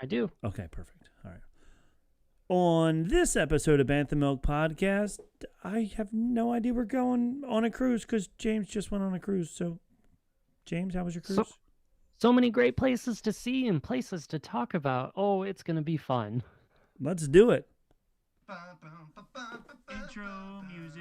I do. Okay, perfect. All right. On this episode of Banthamilk Podcast, I have no idea we're going on a cruise because James just went on a cruise. So, James, how was your So cruise? so many great places to see and places to talk about. Oh, it's gonna be fun. Let's do it. Intro music.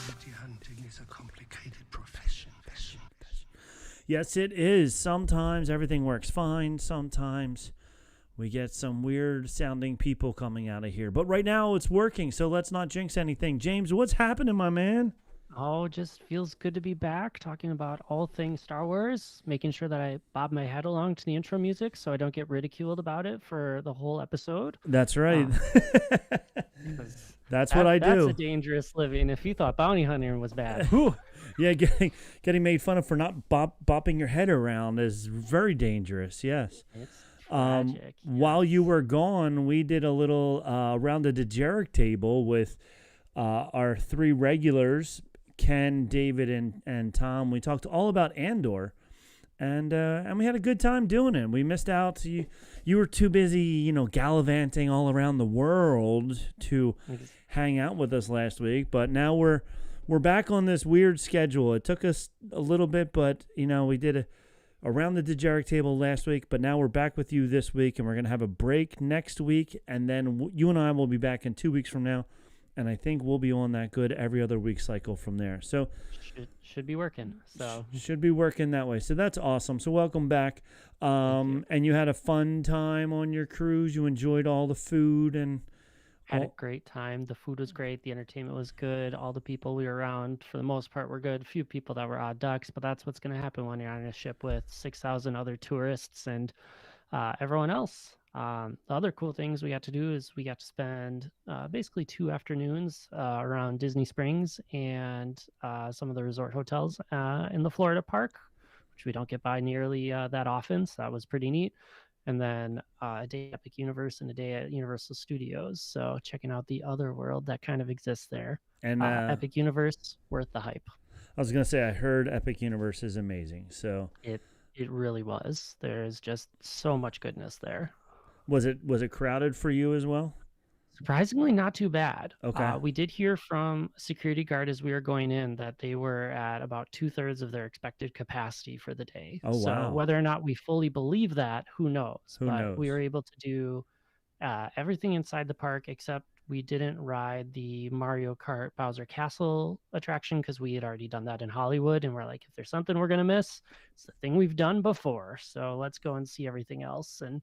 Bounty hunting is a complicated profession. Yes, it is. Sometimes everything works fine. Sometimes we get some weird sounding people coming out of here. But right now it's working, so let's not jinx anything. James, what's happening, my man? Oh, just feels good to be back talking about all things Star Wars, making sure that I bob my head along to the intro music so I don't get ridiculed about it for the whole episode. That's right. 'Cause That's what I That's do. a dangerous living. If you thought bounty hunting was bad. Whew. Yeah, getting made fun of for not bopping your head around is very dangerous. Yes. It's tragic. While you were gone, we did a little around the Dejeric table with our three regulars, Ken, David, and Tom. We talked all about Andor, and we had a good time doing it. We missed out. You were too busy, gallivanting all around the world to hang out with us last week. But now we're back on this weird schedule. It took us a little bit, but we did around the Dejeric table last week. But now we're back with you this week, and we're gonna have a break next week, and then you and I will be back in 2 weeks from now. And I think we'll be on that good every other week cycle from there. So should be working. So should be working that way. So that's awesome. So welcome back. And you had a fun time on your cruise. You enjoyed all the food and had a great time. The food was great. The entertainment was good. All the people we were around, for the most part, were good. A few people that were odd ducks, but that's what's going to happen when you're on a ship with 6,000 other tourists and everyone else. The other cool things we got to do is we got to spend basically 2 afternoons around Disney Springs and some of the resort hotels in the Florida park, which we don't get by nearly that often. So that was pretty neat. And then a day at Epic Universe and a day at Universal Studios. So checking out the other world that kind of exists there. And Epic Universe, worth the hype. I was gonna say I heard Epic Universe is amazing. So It really was. There's just so much goodness there. was it crowded for you as well? Surprisingly, not too bad. Okay. We did hear from a security guard as we were going in that they were at about 2/3 of their expected capacity for the day. Oh, wow. So whether or not we fully believe that, who knows? Who knows? We were able to do everything inside the park except we didn't ride the Mario Kart Bowser Castle attraction because we had already done that in Hollywood. And we're like, if there's something we're going to miss, it's the thing we've done before. So let's go and see everything else. And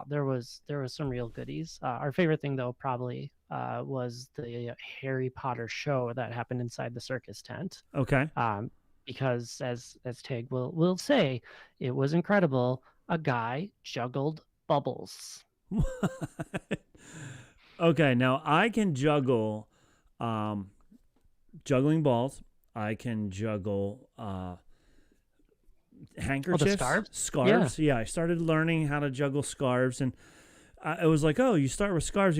there was some real goodies. Our favorite thing, though, probably was the Harry Potter show that happened inside the circus tent. Okay. Because as Tig will say, it was incredible. A guy juggled bubbles. Okay, now I can juggle juggling balls. I can juggle handkerchiefs, scarves. Yeah, I started learning how to juggle scarves, and it was like, oh, you start with scarves.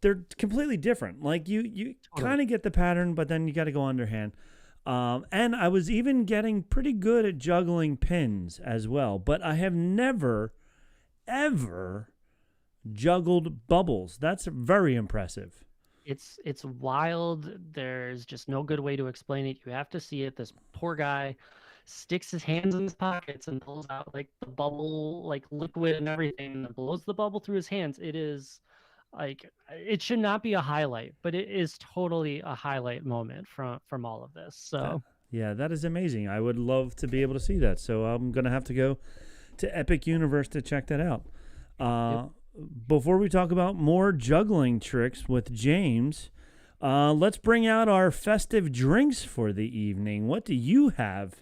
They're completely different. Like you kind of get the pattern, but then you got to go underhand. And I was even getting pretty good at juggling pins as well, but I have never, ever juggled bubbles. That's very impressive. It's wild. There's just no good way to explain it. You have to see it. This poor guy sticks his hands in his pockets and pulls out like the bubble, like liquid and everything, and blows the bubble through his hands. It is like, it should not be a highlight, but it is totally a highlight moment from all of this. So yeah, that is amazing. I would love to be able to see that. So I'm gonna have to go to Epic Universe to check that out. Yep. Before we talk about more juggling tricks with James, let's bring out our festive drinks for the evening. What do you have?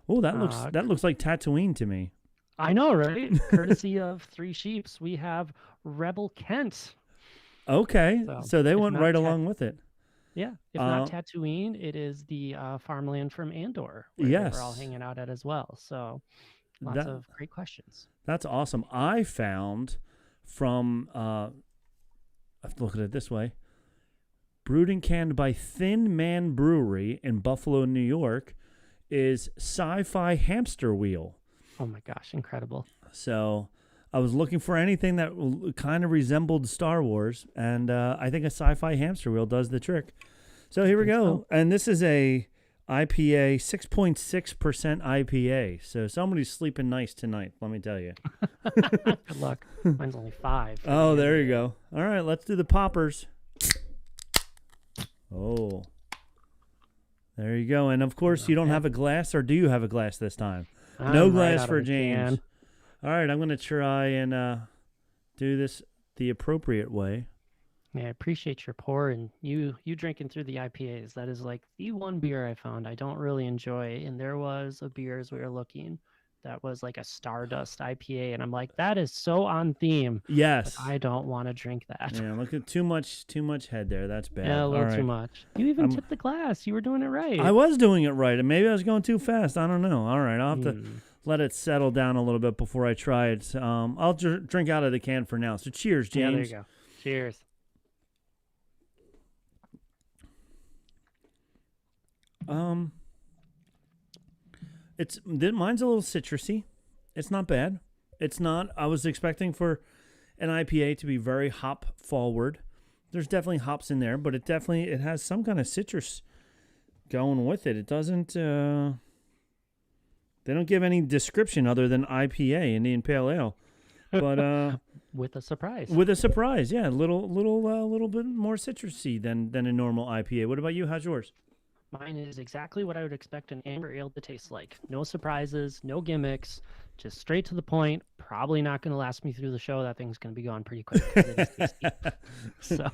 Oh, that looks like Tatooine to me. I know, right? Courtesy of Three Sheeps, we have Rebel Kent. Okay, so they went right along with it. Yeah, if not Tatooine, it is the farmland from Andor, where yes, we're all hanging out at as well. So lots of great questions. That's awesome. I found from, I have to look at it this way, brewed and canned by Thin Man Brewery in Buffalo, New York, is Sci-Fi Hamster Wheel. Oh my gosh, incredible. So I was looking for anything that kind of resembled Star Wars, and I think a Sci-Fi Hamster Wheel does the trick. So here we go. So. And this is a IPA, 6.6% IPA. So somebody's sleeping nice tonight, let me tell you. Good luck. Mine's only 5. Oh, there you go. All right, let's do the poppers. Oh. There you go. And, of course, you don't have a glass, or do you have a glass this time? No glass for James. All right, I'm going to try and do this the appropriate way. Yeah, I appreciate your pour and you drinking through the IPAs. That is like the one beer I found I don't really enjoy. And there was a beer as we were looking that was like a Stardust IPA. And I'm like, that is so on theme. Yes. But I don't want to drink that. Yeah, look at too much head there. That's bad. Yeah, a little too much. You even tipped the glass. You were doing it right. I was doing it right. And maybe I was going too fast. I don't know. All right, I'll have to let it settle down a little bit before I try it. I'll drink out of the can for now. So cheers, James. Yeah, there you go. Cheers. Mine's a little citrusy. It's not bad. It's not. I was expecting for an IPA to be very hop forward. There's definitely hops in there, but it has some kind of citrus going with it. It doesn't. They don't give any description other than IPA, Indian Pale Ale, but with a surprise. With a surprise, yeah, little bit more citrusy than a normal IPA. What about you? How's yours? Mine is exactly what I would expect an amber ale to taste like. No surprises, no gimmicks, just straight to the point. Probably not going to last me through the show. That thing's going to be gone pretty quick. It is tasty. So.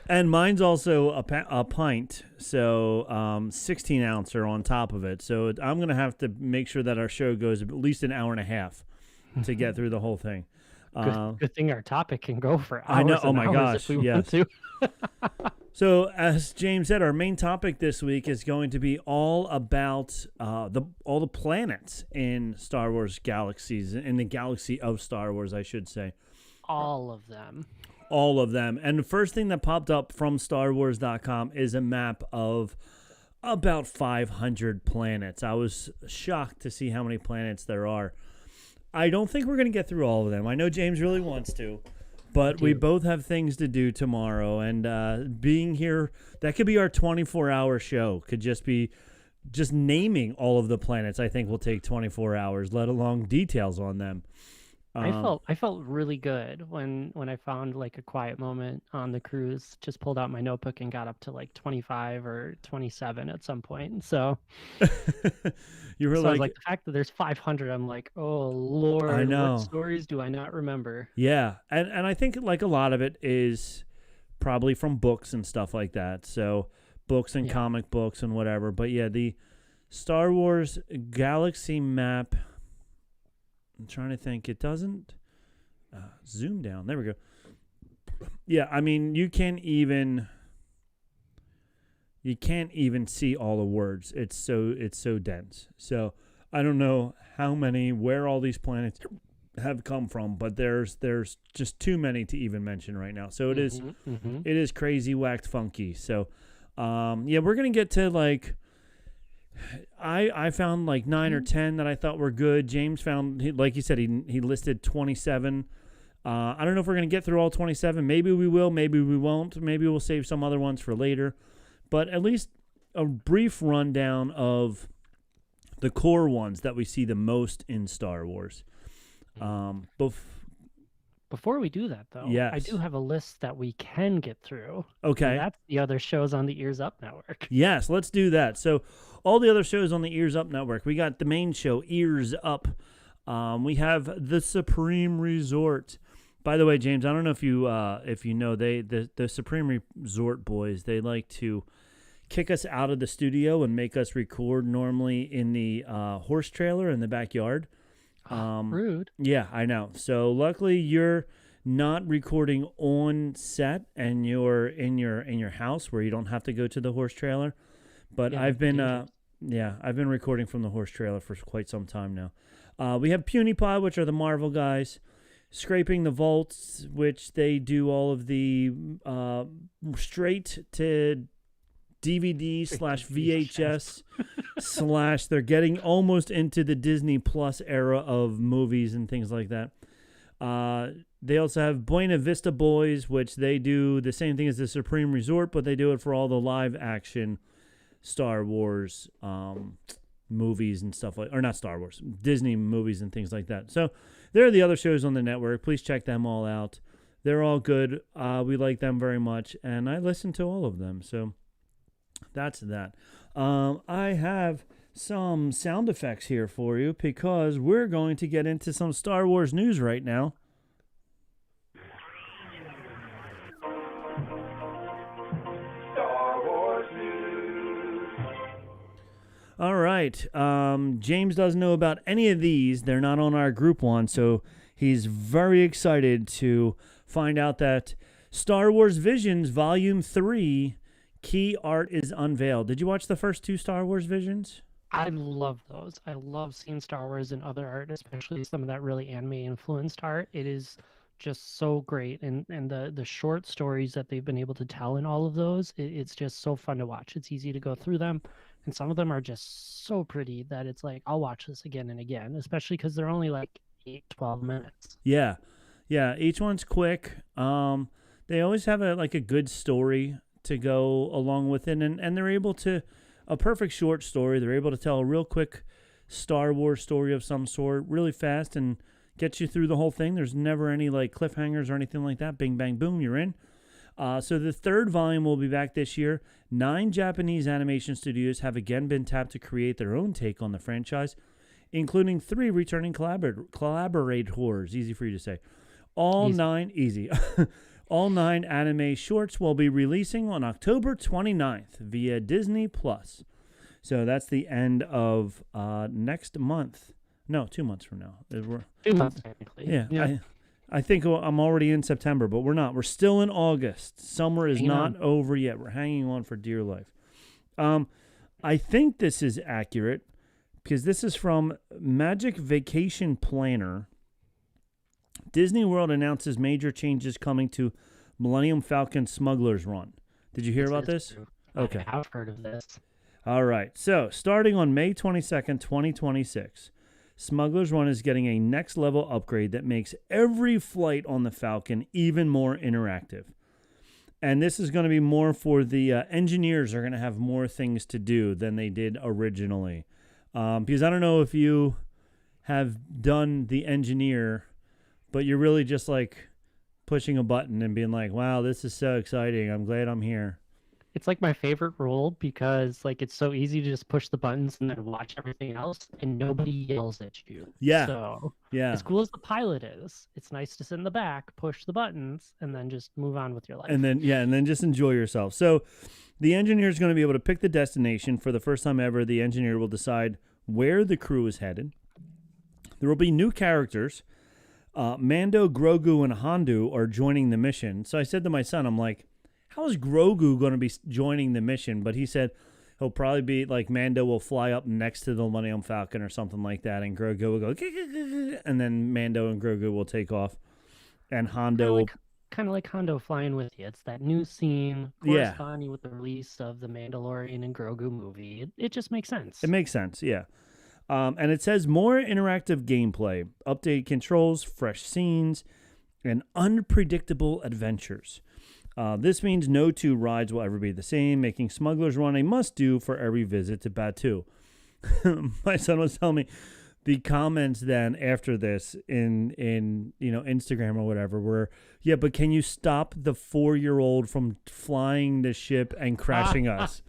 And mine's also a pint, so 16 ouncer on top of it. So I'm going to have to make sure that our show goes at least an hour and a half to get through the whole thing. Good thing our topic can go for hours. I know. Oh my gosh! If we want to. So, as James said, our main topic this week is going to be all about all the planets in Star Wars galaxies, in the galaxy of Star Wars, I should say. All of them. All of them. And the first thing that popped up from StarWars.com is a map of about 500 planets. I was shocked to see how many planets there are. I don't think we're going to get through all of them. I know James really wants to. But we both have things to do tomorrow, and being here, that could be our 24-hour show. Could just be just naming all of the planets. I think will take 24 hours, let alone details on them. I felt really good when I found like a quiet moment on the cruise. Just pulled out my notebook and got up to like 25 or 27 at some point. So you were like the fact that there's 500. I'm like, oh Lord, I know. What stories do I not remember? Yeah, and I think like a lot of it is probably from books and stuff like that. So books and comic books and whatever. But yeah, the Star Wars galaxy map. I'm trying to think. It doesn't zoom down. There we go. Yeah, I mean, you can't even see all the words. It's so dense. So I don't know where all these planets have come from, but there's just too many to even mention right now. So it is crazy, whacked, funky. So we're gonna get to like. I found like 9 or 10 that I thought were good. James found, like you said, he listed 27. I don't know if we're going to get through all 27. Maybe we will. Maybe we won't. Maybe we'll save some other ones for later. But at least a brief rundown of the core ones that we see the most in Star Wars. Before we do that, though, yes. I do have a list that we can get through. Okay. And that's the other shows on the Ears Up Network. Yes, let's do that. So all the other shows on the Ears Up Network, we got the main show, Ears Up. We have The Supreme Resort. By the way, James, I don't know if you know, the Supreme Resort boys, they like to kick us out of the studio and make us record normally in the horse trailer in the backyard. Rude. Yeah, I know. So luckily you're not recording on set and you're in your house where you don't have to go to the horse trailer. But I've been recording from the horse trailer for quite some time now. We have PewDiePie, which are the Marvel guys. Scraping the Vaults, which they do all of the straight to DVD / VHS / they're getting almost into the Disney Plus era of movies and things like that. They also have Buena Vista Boys, which they do the same thing as the Supreme Resort, but they do it for all the live action Star Wars movies and stuff or not Star Wars, Disney movies and things like that. So there are the other shows on the network. Please check them all out. They're all good. We like them very much, and I listen to all of them. So that's that. I have some sound effects here for you because we're going to get into some Star Wars news right now. Star Wars news. All right. James doesn't know about any of these. They're not on our group one, so he's very excited to find out that Star Wars Visions Volume 3 key art is unveiled. Did you watch the first 2 Star Wars Visions? I love those. I love seeing Star Wars and other art, especially some of that really anime influenced art. It is just so great, and the short stories that they've been able to tell in all of those, it's just so fun to watch. It's easy to go through them, and some of them are just so pretty that it's like I'll watch this again and again, especially because they're only like 8-12 minutes. Yeah, each one's quick. They always have a good story to go along with it, and they're able to, a perfect short story, they're able to tell a real quick Star Wars story of some sort really fast and get you through the whole thing. There's never any cliffhangers or anything like that. Bing, bang, boom, you're in. So the third volume will be back this year. 9 Japanese animation studios have again been tapped to create their own take on the franchise, including 3 returning collaborators. Easy for you to say. All 9 anime shorts will be releasing on October 29th via Disney Plus. So that's the end of next month. No, 2 months from now. 2 months, technically. Yeah. I think I'm already in September, but we're not. We're still in August. Summer is not over yet. We're hanging on for dear life. I think this is accurate because this is from Magic Vacation Planner. Disney World announces major changes coming to Millennium Falcon Smuggler's Run. Did you hear about this? True. Okay. I have heard of this. All right. So, starting on May 22nd, 2026, Smuggler's Run is getting a next-level upgrade that makes every flight on the Falcon even more interactive. And this is going to be more for the engineers are going to have more things to do than they did originally. Because I don't know if you have done the engineer, but you're really just pushing a button and being like, wow, this is so exciting. I'm glad I'm here. It's my favorite role because it's so easy to just push the buttons and then watch everything else and nobody yells at you. Yeah. So Yeah. as cool as the pilot is, it's nice to sit in the back, push the buttons, and then just move on with your life. And then just enjoy yourself. So the engineer is going to be able to pick the destination. For the first time ever, the engineer will decide where the crew is headed. There will be new characters. Mando, Grogu, and Hondo are joining the mission. So I said to my son, I'm like, how is Grogu going to be joining the mission? But he said he'll probably be Mando will fly up next to the Millennium Falcon or something like that, and Grogu will go, and then Mando and Grogu will take off, and Hondo will... Kind of like Hondo flying with you. It's that new scene corresponding with the release of the Mandalorian and Grogu movie. It just makes sense. It makes sense, yeah. And it says more interactive gameplay, updated controls, fresh scenes, and unpredictable adventures. This means no 2 rides will ever be the same, making Smuggler's Run a must-do for every visit to Batuu. My son was telling me the comments then after this in Instagram or whatever were, yeah, but can you stop the 4-year-old from flying the ship and crashing us?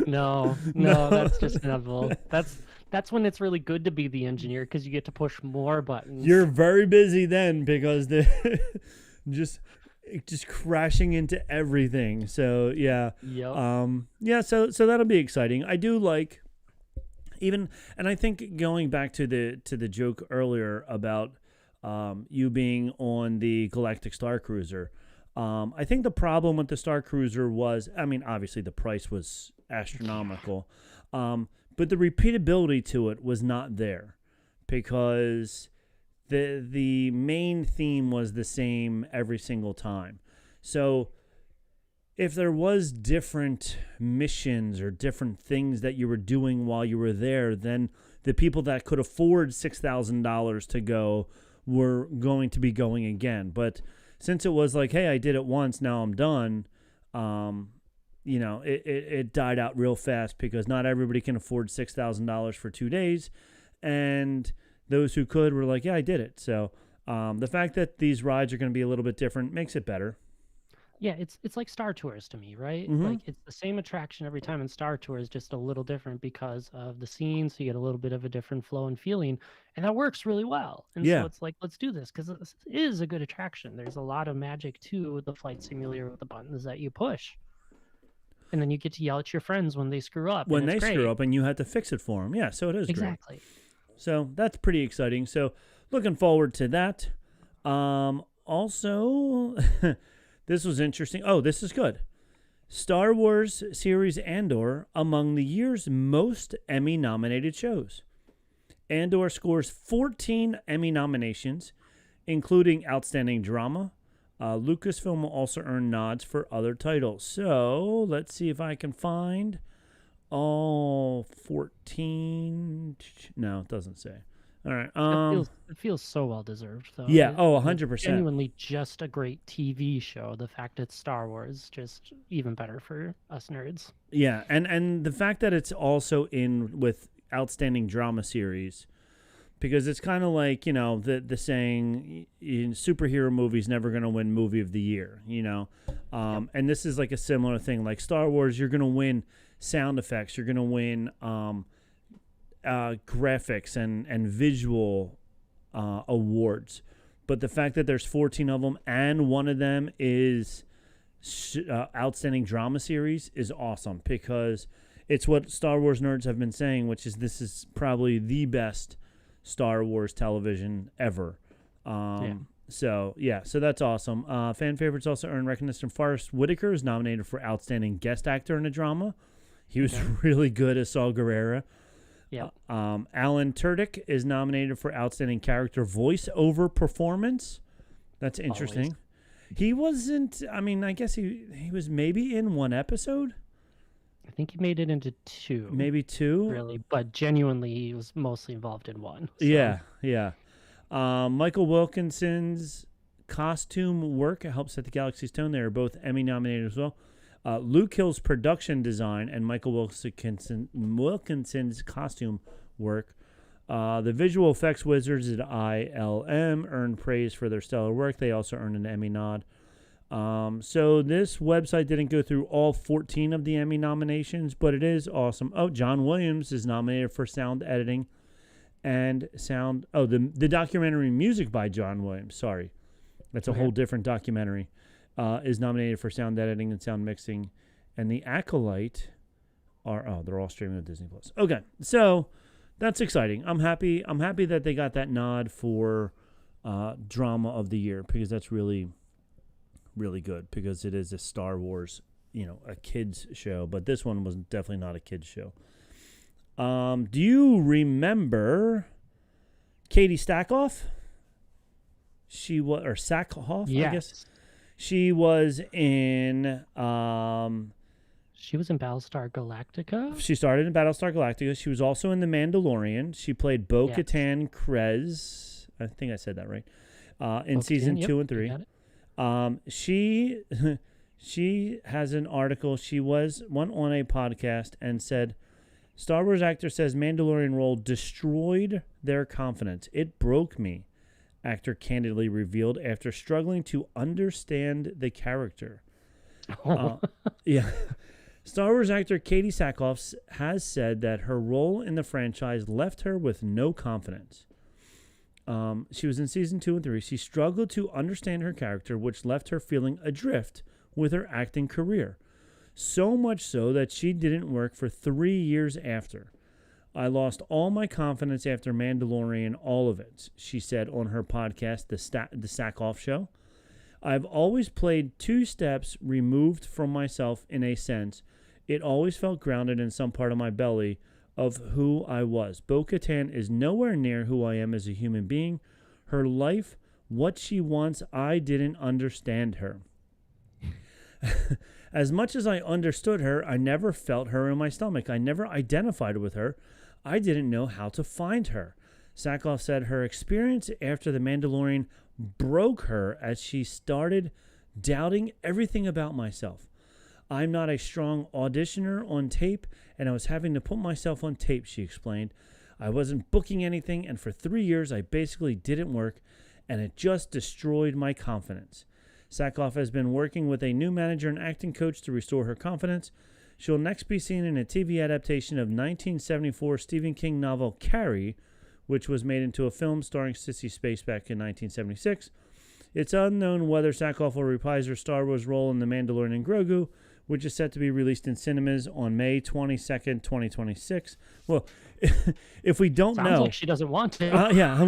No, that's just inevitable. That's when it's really good to be the engineer because you get to push more buttons. You're very busy then because the just crashing into everything. So yeah. Yep. So that'll be exciting. I do like and I think going back to the joke earlier about you being on the Galactic Star Cruiser. I think the problem with the Star Cruiser was, obviously the price was astronomical, but the repeatability to it was not there. because the main theme was the same every single time. So if there was different missions or different things that you were doing while you were there, then the people that could afford $6,000 to go were going to be going again. But since it was like, hey, I did it once, now I'm done, it died out real fast because not everybody can afford $6,000 for 2 days. And those who could were like, yeah, I did it. So the fact that these rides are going to be a little bit different makes it better. Yeah, it's like Star Tours to me, right? Mhm. Like it's the same attraction every time in Star Tours, just a little different because of the scenes. So you get a little bit of a different flow and feeling, and that works really well. And Yeah. so it's like, let's do this because this is a good attraction. There's a lot of magic to the flight simulator with the buttons that you push, and then you get to yell at your friends when they screw up. When and they it's screw great. up and you had to fix it for them. Yeah, so it is great. Exactly. So that's pretty exciting. So looking forward to that. Also, this was interesting. Oh, this is good. Star Wars series Andor among the year's most Emmy-nominated shows. Andor scores 14 Emmy nominations, including Outstanding Drama. Lucasfilm will also earn nods for other titles. So let's see if I can find all 14. No, it doesn't say. All right. It feels so well deserved, though. Yeah. It- Oh, it's 100%. Genuinely, just a great TV show. The fact it's Star Wars, just even better for us nerds. Yeah, and the fact that it's also in with Outstanding Drama Series, because it's kind of like, the saying, in superhero movies never going to win Movie of the Year, and this is like a similar thing. Like Star Wars, you're going to win sound effects, you're going to win graphics and visual awards, but the fact that there's 14 of them and one of them is Outstanding Drama Series is awesome, because it's what Star Wars nerds have been saying, which is this is probably the best Star Wars television ever. So that's awesome. Fan favorites also earned recognition. Forrest Whitaker is nominated for Outstanding Guest Actor in a Drama. He was really good as Saw Gerrera. Yeah. Alan Tudyk is nominated for Outstanding Character Voice Over Performance. That's interesting. Always. He wasn't, I guess he was maybe in one episode. I think he made it into 2. Maybe 2. Really, but genuinely, he was mostly involved in 1. So. Yeah. Michael Wilkinson's costume work helped set the galaxy's tone. They are both Emmy nominated as well. Luke Hill's production design and Michael Wilkinson's costume work. The visual effects wizards at ILM earned praise for their stellar work. They also earned an Emmy nod. So this website didn't go through all 14 of the Emmy nominations, but it is awesome. Oh, John Williams is nominated for sound editing and sound. Oh, the documentary music by John Williams. Sorry. That's a whole different documentary. Is nominated for sound editing and sound mixing. And The Acolyte they're all streaming on Disney Plus. Okay. So that's exciting. I'm happy that they got that nod for drama of the year, because that's really, really good, because it is a Star Wars, a kids show, but this one was definitely not a kids show. Do you remember Katie Sackhoff? Sackhoff, Yes. I guess. She was in She was in Battlestar Galactica. She started in Battlestar Galactica. She was also in The Mandalorian. She played Bo-Katan Kryze. I think I said that right. In season 2 and 3. She has an article. She went on a podcast and said, Star Wars actor says Mandalorian role destroyed their confidence. It broke me, actor candidly revealed after struggling to understand the character. Yeah. Star Wars actor Katie Sackhoff has said that her role in the franchise left her with no confidence. She was in season 2 and 3. She struggled to understand her character, which left her feeling adrift with her acting career. So much so that she didn't work for 3 years after. I lost all my confidence after Mandalorian, all of it, she said on her podcast, The Sackhoff Show. I've always played 2 steps removed from myself in a sense. It always felt grounded in some part of my belly, of who I was. Bo-Katan is nowhere near who I am as a human being. Her life, what she wants, I didn't understand her. As much as I understood her, I never felt her in my stomach. I never identified with her. I didn't know how to find her. Sackhoff said her experience after The Mandalorian broke her as she started doubting everything about myself. I'm not a strong auditioner on tape, and I was having to put myself on tape, she explained. I wasn't booking anything, and for 3 years I basically didn't work, and it just destroyed my confidence. Sackhoff has been working with a new manager and acting coach to restore her confidence. She'll next be seen in a TV adaptation of 1974 Stephen King novel Carrie, which was made into a film starring Sissy Spacek in 1976. It's unknown whether Sackhoff will reprise her Star Wars role in The Mandalorian and Grogu, which is set to be released in cinemas on May 22nd, 2026. Well, if we don't Sounds know... like she doesn't want to. Yeah, I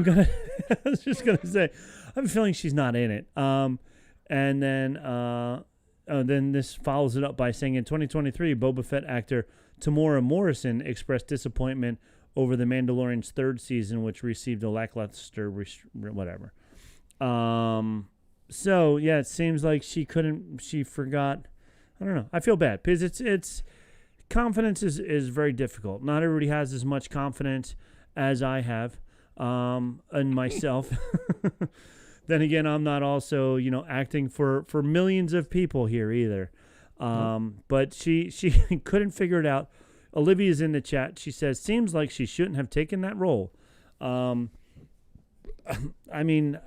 was just going to say, I have a feeling she's not in it. And then this follows it up by saying in 2023, Boba Fett actor Tamora Morrison expressed disappointment over The Mandalorian's third season, which received a lackluster whatever. So yeah, it seems like she forgot. I don't know. I feel bad because it's confidence is very difficult. Not everybody has as much confidence as I have in myself. Then again, I'm not also, acting for millions of people here either. But she couldn't figure it out. Olivia's in the chat. She says, seems like she shouldn't have taken that role. I mean,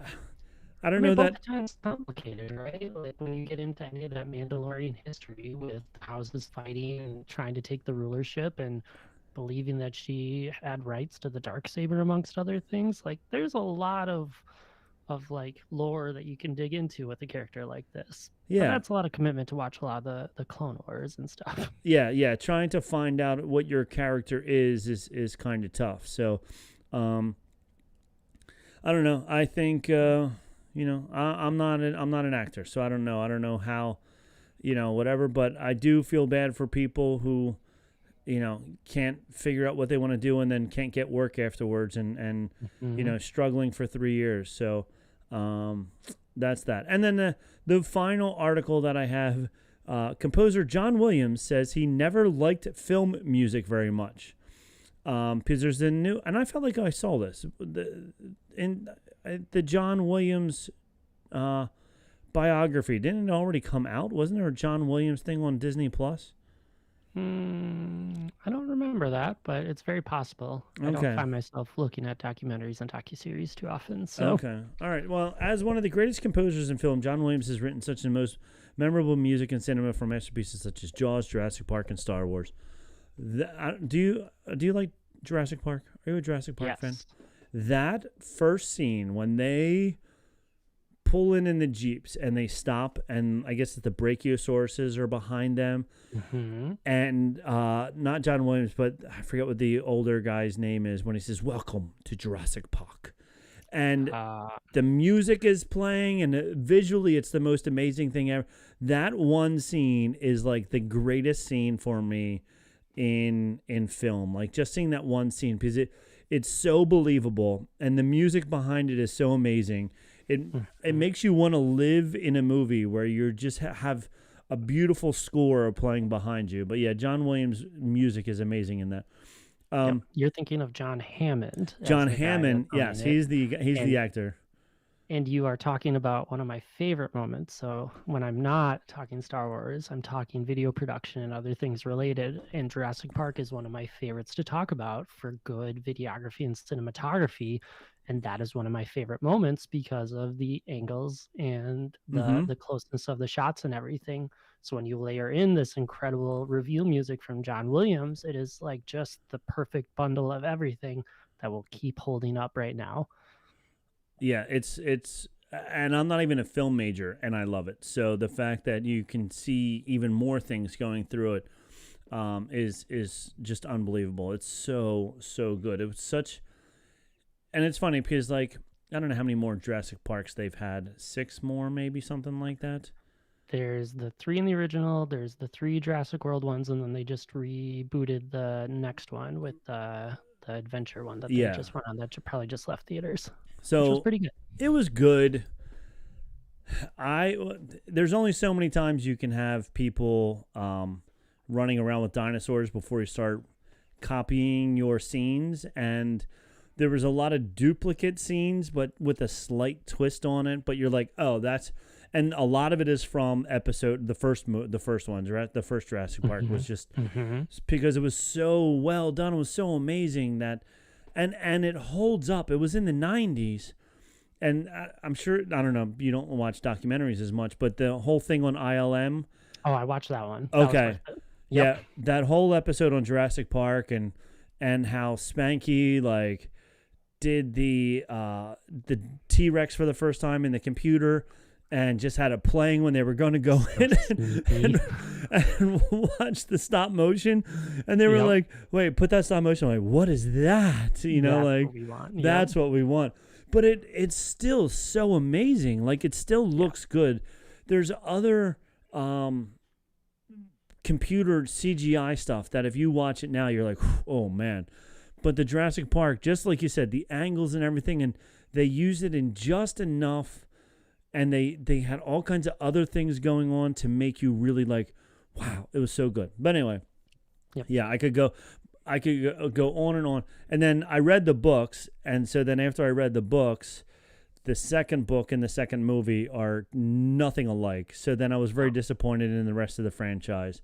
I don't know that. It's complicated, right? Like when you get into any of that Mandalorian history with houses fighting and trying to take the rulership and believing that she had rights to the Darksaber amongst other things, like there's a lot of like lore that you can dig into with a character like this. Yeah, but that's a lot of commitment to watch a lot of the Clone Wars and stuff. Yeah. Trying to find out what your character is kind of tough. So, I don't know. I think I'm not an actor, so I don't know. I don't know how, whatever. But I do feel bad for people who, can't figure out what they want to do and then can't get work afterwards and struggling for 3 years. So. That's that. And then the final article that I have, composer John Williams says he never liked film music very much. Because there's a new, and I felt like I saw this, the John Williams biography. Didn't it already come out? Wasn't there a John Williams thing on Disney Plus? I don't remember that, but it's very possible. I don't find myself looking at documentaries and docuseries too often. So okay, all right. Well, as one of the greatest composers in film, John Williams has written such the most memorable music in cinema for masterpieces such as Jaws, Jurassic Park, and Star Wars. Do you like Jurassic Park? Are you a Jurassic Park fan? That first scene when they pull in the Jeeps and they stop, and I guess that the Brachiosauruses are behind them. And not John Williams, but I forget what the older guy's name is when he says, "Welcome to Jurassic Park." And the music is playing, and visually it's the most amazing thing ever. That one scene is like the greatest scene for me in film. Like just seeing that one scene, because it's so believable, and the music behind it is so amazing. It makes you want to live in a movie where you just have a beautiful score playing behind you. But yeah, John Williams' music is amazing in that. You're thinking of John Hammond. John Hammond, yes, he's the actor. And you are talking about one of my favorite moments. So when I'm not talking Star Wars, I'm talking video production and other things related. And Jurassic Park is one of my favorites to talk about for good videography and cinematography. And that is one of my favorite moments because of the angles and the closeness of the shots and everything. So when you layer in this incredible reveal music from John Williams, it is like just the perfect bundle of everything that will keep holding up right now. Yeah, it's and I'm not even a film major, and I love it. So the fact that you can see even more things going through it is just unbelievable. It's so good. It was such. And it's funny because, like, I don't know how many more Jurassic Parks they've had. 6 more, maybe, something like that. There's the 3 in the original, there's the 3 Jurassic World ones, and then they just rebooted the next one with the adventure one that they Yeah. just went on that probably just left theaters, which was So pretty good. it was good. There's only so many times you can have people running around with dinosaurs before you start copying your scenes, and there was a lot of duplicate scenes, but with a slight twist on it. But you're like, oh, that's, and a lot of it is from the first ones, right? The first Jurassic Park was just because it was so well done. It was so amazing that, and it holds up. It was in the 90s. And I'm sure, I don't know, you don't watch documentaries as much, but the whole thing on ILM. Oh, I watched that one. That was Okay. worth it. Yeah, Yep. that whole episode on Jurassic Park and how Spanky like did the T-Rex for the first time in the computer and just had it playing when they were going to go in and watch the stop motion, and they were Yep. like, "Wait, put that stop motion." I'm like, what is that? You know, That's like what we want. Yep. that's what we want. But it's still so amazing. Like it still looks good. There's other computer CGI stuff that if you watch it now, you're like, oh man. But the Jurassic Park, just like you said, the angles and everything, and they used it in just enough, and they had all kinds of other things going on to make you really like, wow, it was so good. But anyway, Yep. yeah, I could go on and on. And then I read the books, and so then after I read the books, the second book and the second movie are nothing alike. So then I was very disappointed in the rest of the franchise.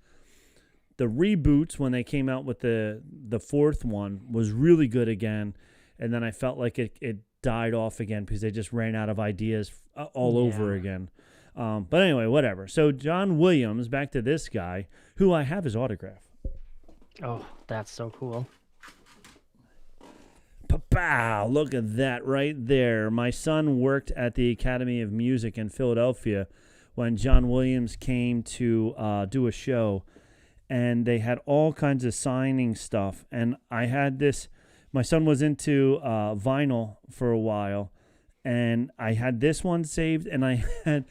The reboots, when they came out with the fourth one, was really good again. And then I felt like it died off again because they just ran out of ideas all over again. But anyway, whatever. So John Williams, back to this guy, who I have his autograph. Oh, that's so cool. Pow! Look at that right there. My son worked at the Academy of Music in Philadelphia when John Williams came to do a show, and they had all kinds of signing stuff. And I had this. My son was into vinyl for a while, and I had this one saved, and I had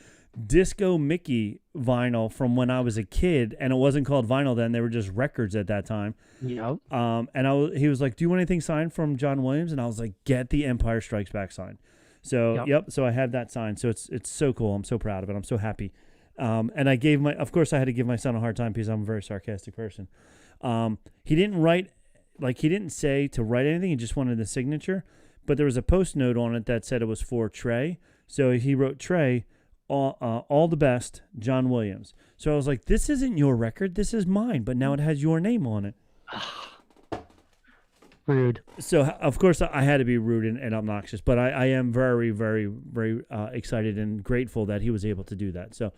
Disco Mickey vinyl from when I was a kid, and it wasn't called vinyl then. They were just records at that time. Yep. And he was like, "Do you want anything signed from John Williams?" And I was like, "Get the Empire Strikes Back signed." So yep. So I have that signed. So it's so cool. I'm so proud of it. I'm so happy. And I gave of course I had to give my son a hard time because I'm a very sarcastic person. He didn't write, like he didn't say to write anything. He just wanted the signature. But there was a post note on it that said it was for Trey. So he wrote Trey. All the best, John Williams. So I was like, this isn't your record, this is mine, but now it has your name on it. Rude. So of course I had to be rude and obnoxious, but I am very, very, very excited and grateful that he was able to do that. So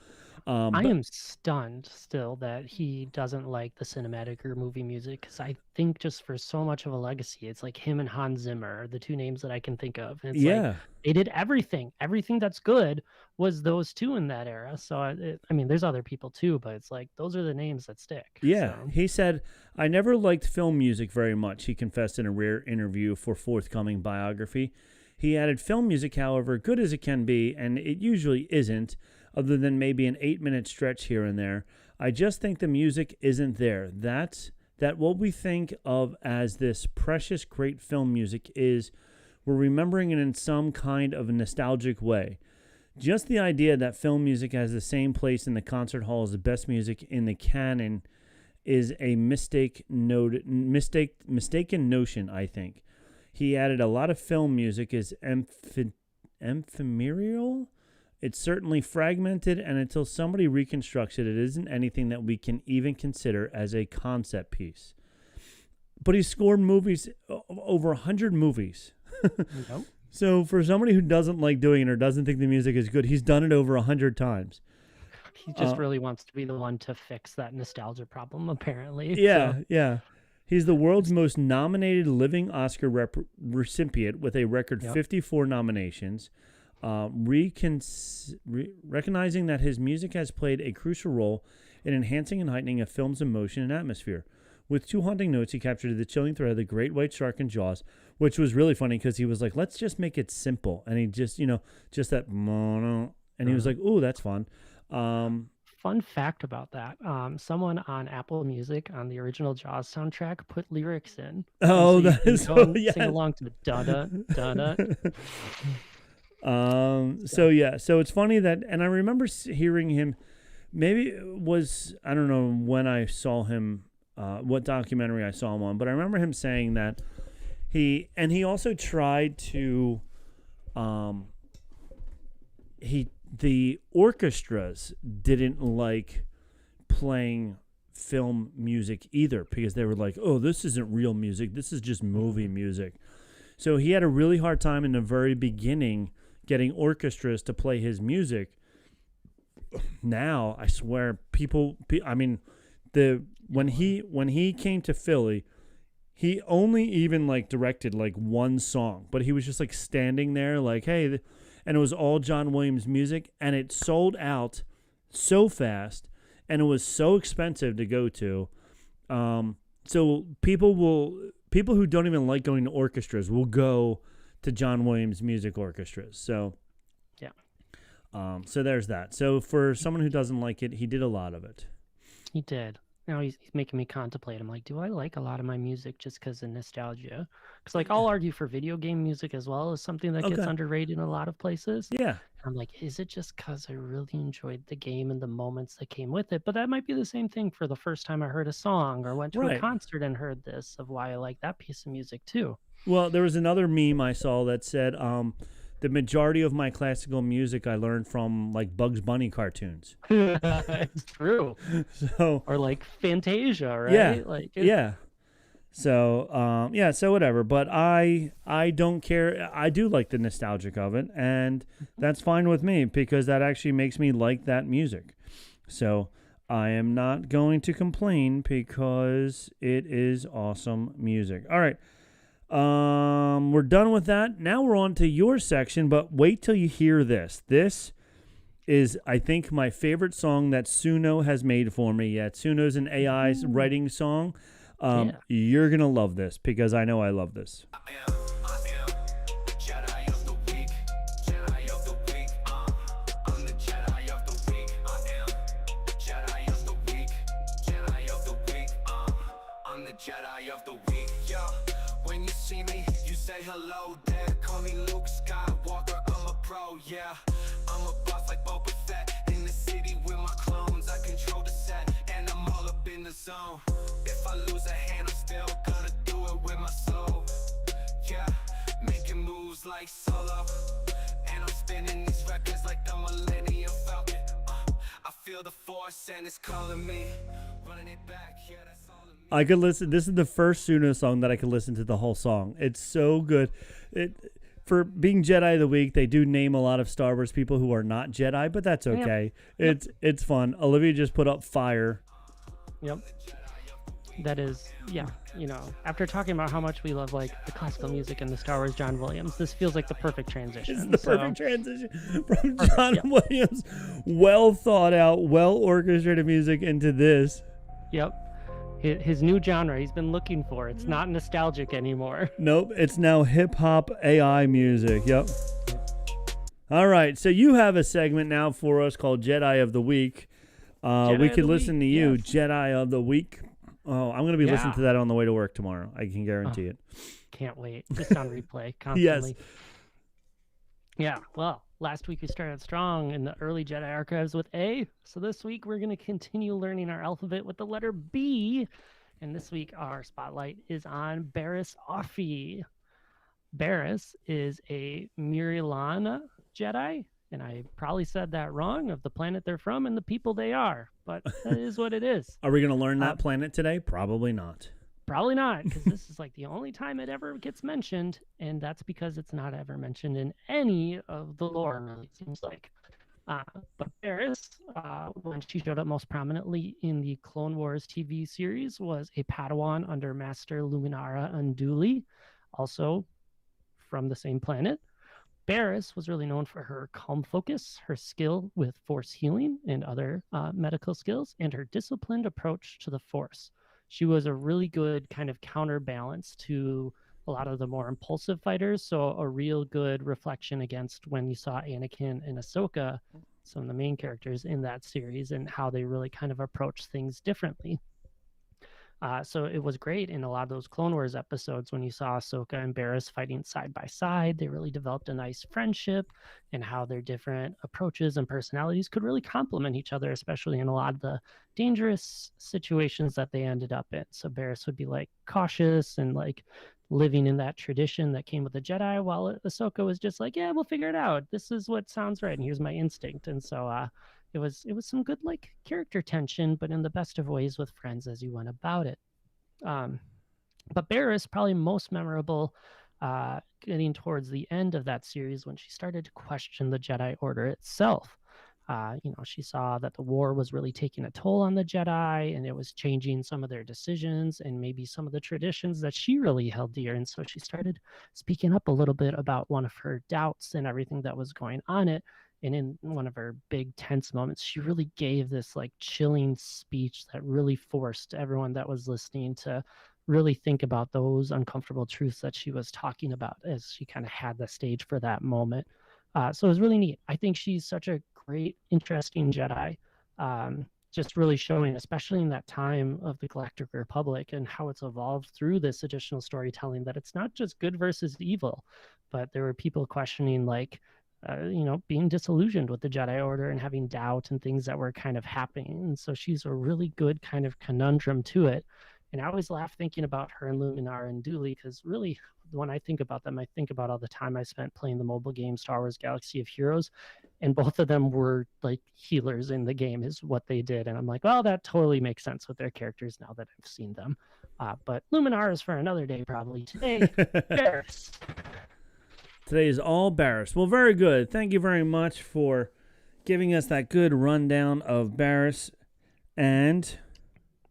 I am stunned still that he doesn't like the cinematic or movie music, because I think just for so much of a legacy, it's like him and Hans Zimmer are the two names that I can think of. And it's like they did everything. Everything that's good was those two in that era. So I mean, there's other people too, but it's like those are the names that stick. Yeah, so. He said, "I never liked film music very much," he confessed in a rare interview for forthcoming biography. He added, "Film music, however, good as it can be, and it usually isn't, other than maybe an 8-minute stretch here and there. I just think the music isn't there. That what we think of as this precious great film music is, we're remembering it in some kind of a nostalgic way. Just the idea that film music has the same place in the concert hall as the best music in the canon is a mistaken notion, I think." He added, "A lot of film music is ephemeral. It's certainly fragmented, and until somebody reconstructs it, it isn't anything that we can even consider as a concept piece." But he scored movies, over 100 movies. Nope. So for somebody who doesn't like doing it or doesn't think the music is good, he's done it over 100 times. He just really wants to be the one to fix that nostalgia problem, apparently. Yeah, so. yeah. He's the world's most nominated living Oscar recipient with a record 54 nominations. Recognizing that his music has played a crucial role in enhancing and heightening a film's emotion and atmosphere. With 2 haunting notes, he captured the chilling thread of the great white shark in Jaws, which was really funny because he was like, let's just make it simple. And he just, just that mono. And he was like, ooh, that's fun. fun fact about that. Someone on Apple Music on the original Jaws soundtrack put lyrics in. Oh, And so you that can is go so and sing yes. along to da da da da. So yeah, so it's funny that, and I remember hearing him. Maybe it was, I don't know when I saw him, what documentary I saw him on, but I remember him saying that he also tried to, the orchestras didn't like playing film music either, because they were like, oh, this isn't real music, this is just movie music. So he had a really hard time in the very beginning getting orchestras to play his music. Now I swear I mean, when he came to Philly, he only even like directed like one song, but he was just like standing there like, hey, and it was all John Williams music, and it sold out so fast, and it was so expensive to go to. So people who don't even like going to orchestras will go to John Williams music orchestras. So Yeah. So there's that. So for someone who doesn't like it, he did a lot of it. He did. Now he's making me contemplate. I'm like, do I like a lot of my music just because of nostalgia? Because like I'll argue for video game music as well as something that gets Okay. underrated in a lot of places. Yeah. I'm like, is it just because I really enjoyed the game and the moments that came with it? But that might be the same thing for the first time I heard a song or went to a Right. concert and heard this, of why I like that piece of music too. Well, there was another meme I saw that said, the majority of my classical music I learned from like Bugs Bunny cartoons. It's true. So Or like Fantasia, right? yeah, Like yeah. So yeah, so whatever. But I don't care. I do like the nostalgic of it, and that's fine with me because that actually makes me like that music. So I am not going to complain because it is awesome music. All right. We're done with that. Now we're on to your section, but wait till you hear this. This is, I think, my favorite song that Suno has made for me yet. Suno's an AI's writing song. Yeah. You're going to love this because I know I love this. Hello, Dad. Call me Luke Skywalker. I'm a pro, yeah. I'm a boss like Boba Fett. In the city with my clones, I control the set, and I'm all up in the zone. If I lose a hand, I'm still gonna do it with my soul. Yeah, making moves like Solo, and I'm spinning these records like the Millennium Falcon. I feel the force, and it's calling me. Running it back, yeah, that's all of me. I could listen. This is the first Suno song that I could listen to the whole song. It's so good. For being Jedi of the Week, they do name a lot of Star Wars people who are not Jedi, but that's okay. Yep. It's fun. Olivia just put up fire. Yep. That is, yeah, after talking about how much we love like the classical music and the Star Wars John Williams, this feels like the perfect transition. It's the perfect transition from John Williams, well thought out, well orchestrated music into this. Yep. His new genre he's been looking for. It's not nostalgic anymore. Nope, it's now hip-hop AI music. Yep. All right, so you have a segment now for us called Jedi of the Week. We could listen to you, yes. Jedi of the Week. Oh, I'm going to be listening to that on the way to work tomorrow. I can guarantee it. Can't wait. Just on replay constantly. Yes. Yeah, well, last week we started strong in the early Jedi archives with A. So this week we're going to continue learning our alphabet with the letter B. And this week our spotlight is on Barriss Offee. Barriss is a Murillana Jedi, and I probably said that wrong, of the planet they're from and the people they are. But that is what it is. Are we going to learn that planet today? Probably not. Probably not, because this is like the only time it ever gets mentioned, and that's because it's not ever mentioned in any of the lore, really, it seems like. But Barriss, when she showed up most prominently in the Clone Wars TV series, was a Padawan under Master Luminara Unduli, also from the same planet. Barriss was really known for her calm focus, her skill with force healing and other medical skills, and her disciplined approach to the force. She was a really good kind of counterbalance to a lot of the more impulsive fighters. So a real good reflection against when you saw Anakin and Ahsoka some of the main characters in that series and how they really kind of approach things differently. So it was great in a lot of those Clone Wars episodes when you saw Ahsoka and Barriss fighting side by side. They really developed a nice friendship, and how their different approaches and personalities could really complement each other, especially in a lot of the dangerous situations that they ended up in. So Barriss would be like cautious and like living in that tradition that came with the Jedi, while Ahsoka was just like, yeah, we'll figure it out. This is what sounds right, and here's my instinct. And so it was some good like character tension, but in the best of ways with friends as you went about it. But Barriss probably most memorable, getting towards the end of that series when she started to question the Jedi Order itself. She saw that the war was really taking a toll on the Jedi, and it was changing some of their decisions and maybe some of the traditions that she really held dear. And so she started speaking up a little bit about one of her doubts and everything that was going on it. And in one of her big tense moments, she really gave this like chilling speech that really forced everyone that was listening to really think about those uncomfortable truths that she was talking about as she kind of had the stage for that moment. So it was really neat. I think she's such a great, interesting Jedi. Just really showing, especially in that time of the Galactic Republic and how it's evolved through this additional storytelling, that it's not just good versus evil, but there were people questioning like, being disillusioned with the Jedi Order and having doubt and things that were kind of happening. And so she's a really good kind of conundrum to it. And I always laugh thinking about her and Luminar and Dooley, because really, when I think about them, I think about all the time I spent playing the mobile game Star Wars Galaxy of Heroes, and both of them were like healers in the game is what they did. And I'm like, well, that totally makes sense with their characters now that I've seen them. But Luminar is for another day, probably. Today, Barriss. Today is all Barriss. Well, very good. Thank you very much for giving us that good rundown of Barriss. And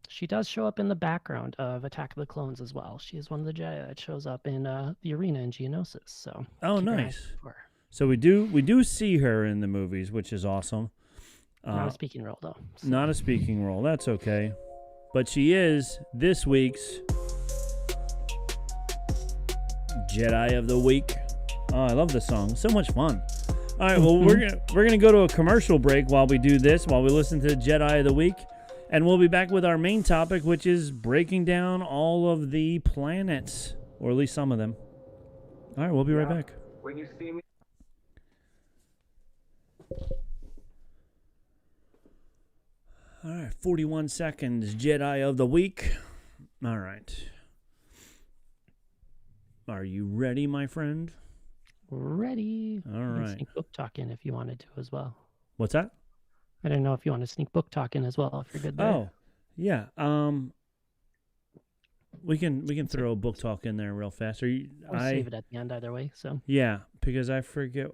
she does show up in the background of Attack of the Clones as well. She is one of the Jedi that shows up in the arena in Geonosis. So nice. So we do see her in the movies, which is awesome. Not a speaking role, though. So. Not a speaking role. That's okay. But she is this week's Jedi of the Week. Oh, I love this song. So much fun. All right, well, we're gonna go to a commercial break while we do this, while we listen to Jedi of the Week, and we'll be back with our main topic, which is breaking down all of the planets, or at least some of them. All right, we'll be right back. When you see me. All right, 41 seconds, Jedi of the Week. All right. Are you ready, my friend? Ready. All right. Sneak book talk in if you wanted to as well. What's that? I don't know if you want to sneak book talk in as well if you're good there. Oh, yeah. We can throw a book talk in there real fast. Or save it at the end either way. So yeah, because I forget.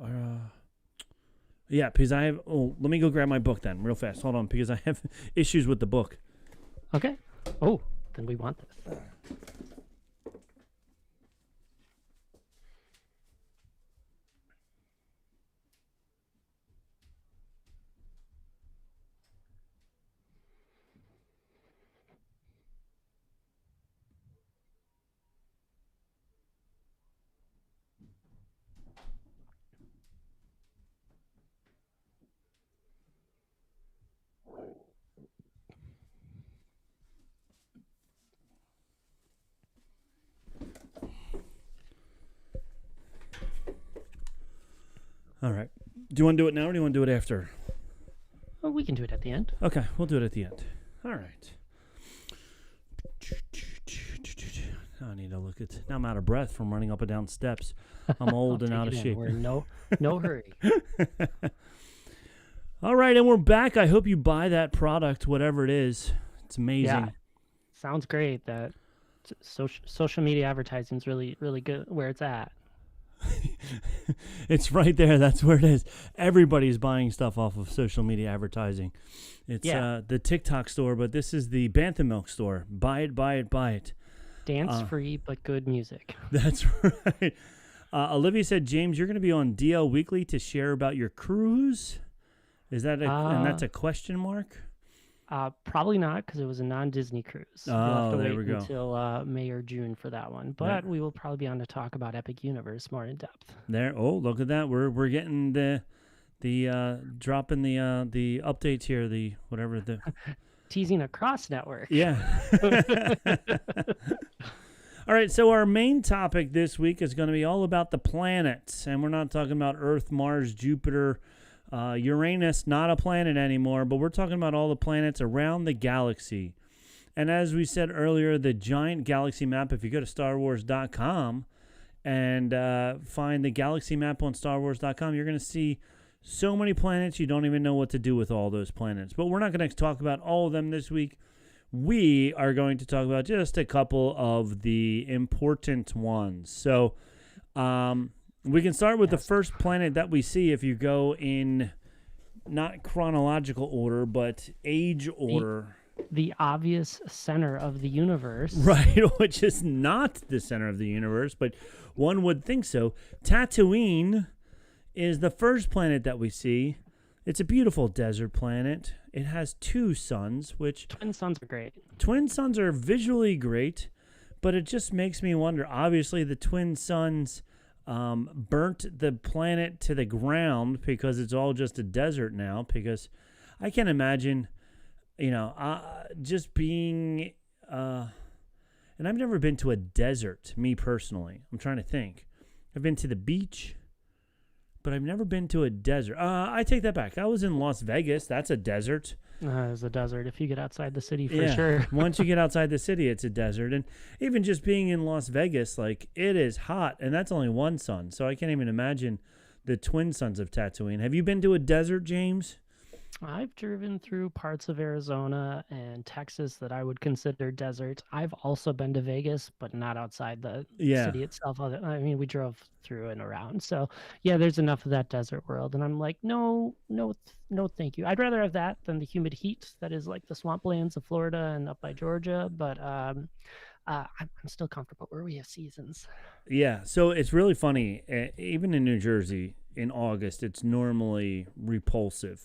Yeah, because I have. Oh, let me go grab my book then, real fast. Hold on, because I have issues with the book. Okay. Oh, then we want this. All right. Do you want to do it now or do you want to do it after? Well, we can do it at the end. Okay, we'll do it at the end. All right. I need to look at. Now I'm out of breath from running up and down steps. I'm old and out of shape. We're in no hurry. All right, and we're back. I hope you buy that product, whatever it is. It's amazing. Yeah, sounds great. That social media advertising is really, really good where it's at. It's right there. That's where it is. Everybody's buying stuff off of social media advertising. It's the TikTok store, but this is the Banthamilk store. Buy it, buy it, buy it. Dance-free, but good music. That's right. Olivia said, James, you're going to be on DL Weekly to share about your cruise? Is that and that's a question mark? Probably not, because it was a non-Disney cruise. Oh, there we go. Until May or June for that one. But we will probably be on to talk about Epic Universe more in depth. There. Oh, look at that. We're getting the dropping the updates here, the whatever the Teasing across network. yeah. All right, so our main topic this week is going to be all about the planets, and we're not talking about Earth, Mars, Jupiter, Uranus, not a planet anymore, but we're talking about all the planets around the galaxy. And as we said earlier, the giant galaxy map, if you go to StarWars.com and find the galaxy map on StarWars.com, you're going to see so many planets you don't even know what to do with all those planets. But we're not going to talk about all of them this week. We are going to talk about just a couple of the important ones. So we can start with the first planet that we see if you go in not chronological order, but age order. The obvious center of the universe. Right, which is not the center of the universe, but one would think so. Tatooine is the first planet that we see. It's a beautiful desert planet. It has two suns, which... Twin suns are great. Twin suns are visually great, but it just makes me wonder. Obviously, the twin suns burnt the planet to the ground because it's all just a desert now, because I can imagine, just being... and I've never been to a desert, me personally. I'm trying to think. I've been to the beach, but I've never been to a desert. I take that back. I was in Las Vegas. That's a desert. It's a desert if you get outside the city, for sure. Once you get outside the city, it's a desert. And even just being in Las Vegas, like, it is hot, and that's only one sun. So I can't even imagine the twin suns of Tatooine. Have you been to a desert, James? I've driven through parts of Arizona and Texas that I would consider desert. I've also been to Vegas, but not outside the city itself. I mean, we drove through and around. So, yeah, there's enough of that desert world. And I'm like, no, thank you. I'd rather have that than the humid heat that is like the swamplands of Florida and up by Georgia. But I'm still comfortable where we have seasons. Yeah, so it's really funny. Even in New Jersey, in August, it's normally repulsive.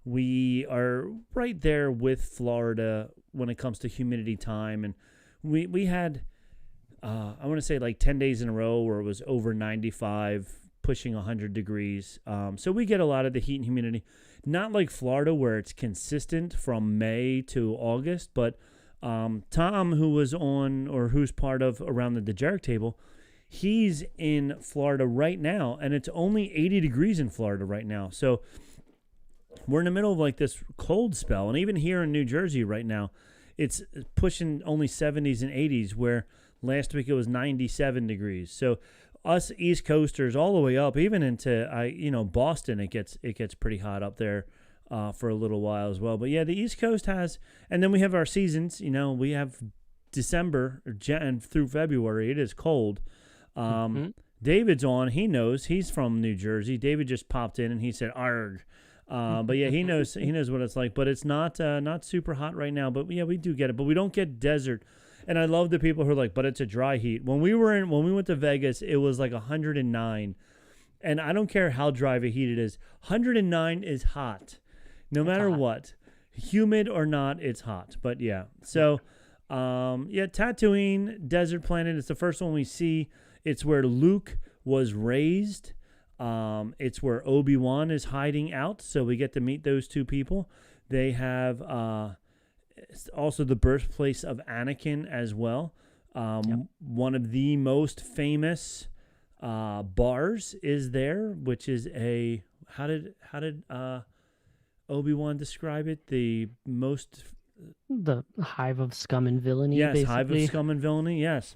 We are right there with Florida when it comes to humidity time, and we had I want to say like 10 days in a row where it was over 95, pushing 100 degrees. So we get a lot of the heat and humidity, not like Florida where it's consistent from May to August, but Tom, who was on or who's part of Around the Dejeric Table, he's in Florida right now, and it's only 80 degrees in Florida right now. So we're in the middle of like this cold spell. And even here in New Jersey right now, it's pushing only 70s and 80s, where last week it was 97 degrees. So us East Coasters all the way up, even into Boston, it gets pretty hot up there for a little while as well. But yeah, the East Coast has, and then we have our seasons. We have December and through February. It is cold. David's on. He knows. He's from New Jersey. David just popped in and he said, "Arg." But yeah, he knows what it's like. But it's not super hot right now. But yeah, we do get it. But we don't get desert. And I love the people who are like, but it's a dry heat. When we went to Vegas, it was like 109. And I don't care how dry of a heat it is. 109 is hot. No matter what. Humid or not, it's hot. But yeah. So Tatooine, desert planet. It's the first one we see. It's where Luke was raised. It's where Obi-Wan is hiding out, so we get to meet those two people. They have also the birthplace of Anakin as well. One of the most famous bars is there, which is how did Obi-Wan describe it? The hive of scum and villainy. Yes, basically. hive of scum and villainy. Yes.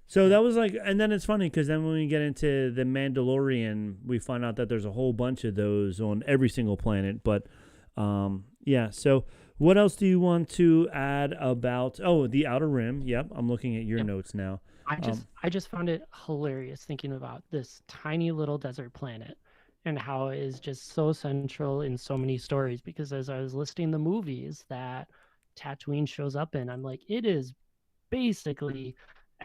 So that was like, and then it's funny because then when we get into the Mandalorian, we find out that there's a whole bunch of those on every single planet. But so what else do you want to add about? Oh, the Outer Rim. Yep, I'm looking at your notes now. I just found it hilarious thinking about this tiny little desert planet and how it is just so central in so many stories. Because as I was listing the movies that Tatooine shows up in, I'm like, it is basically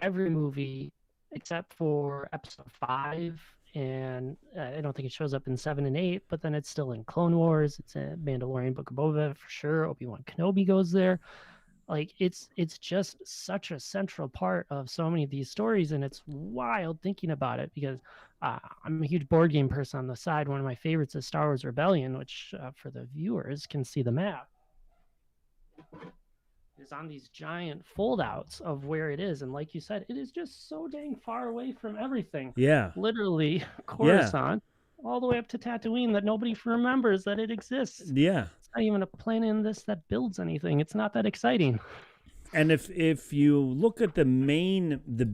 every movie except for episode 5, and I don't think it shows up in 7 and 8, but then it's still in Clone Wars. It's in Mandalorian, Book of Boba Fett for sure. Obi-Wan Kenobi goes there. Like it's just such a central part of so many of these stories, and it's wild thinking about it because I'm a huge board game person on the side. One of my favorites is Star Wars Rebellion, which for the viewers can see the map is on these giant foldouts of where it is, and like you said, it is just so dang far away from everything. Yeah. Literally, Coruscant, all the way up to Tatooine, that nobody remembers that it exists. Yeah. It's not even a planet in this that builds anything. It's not that exciting. And if you look at the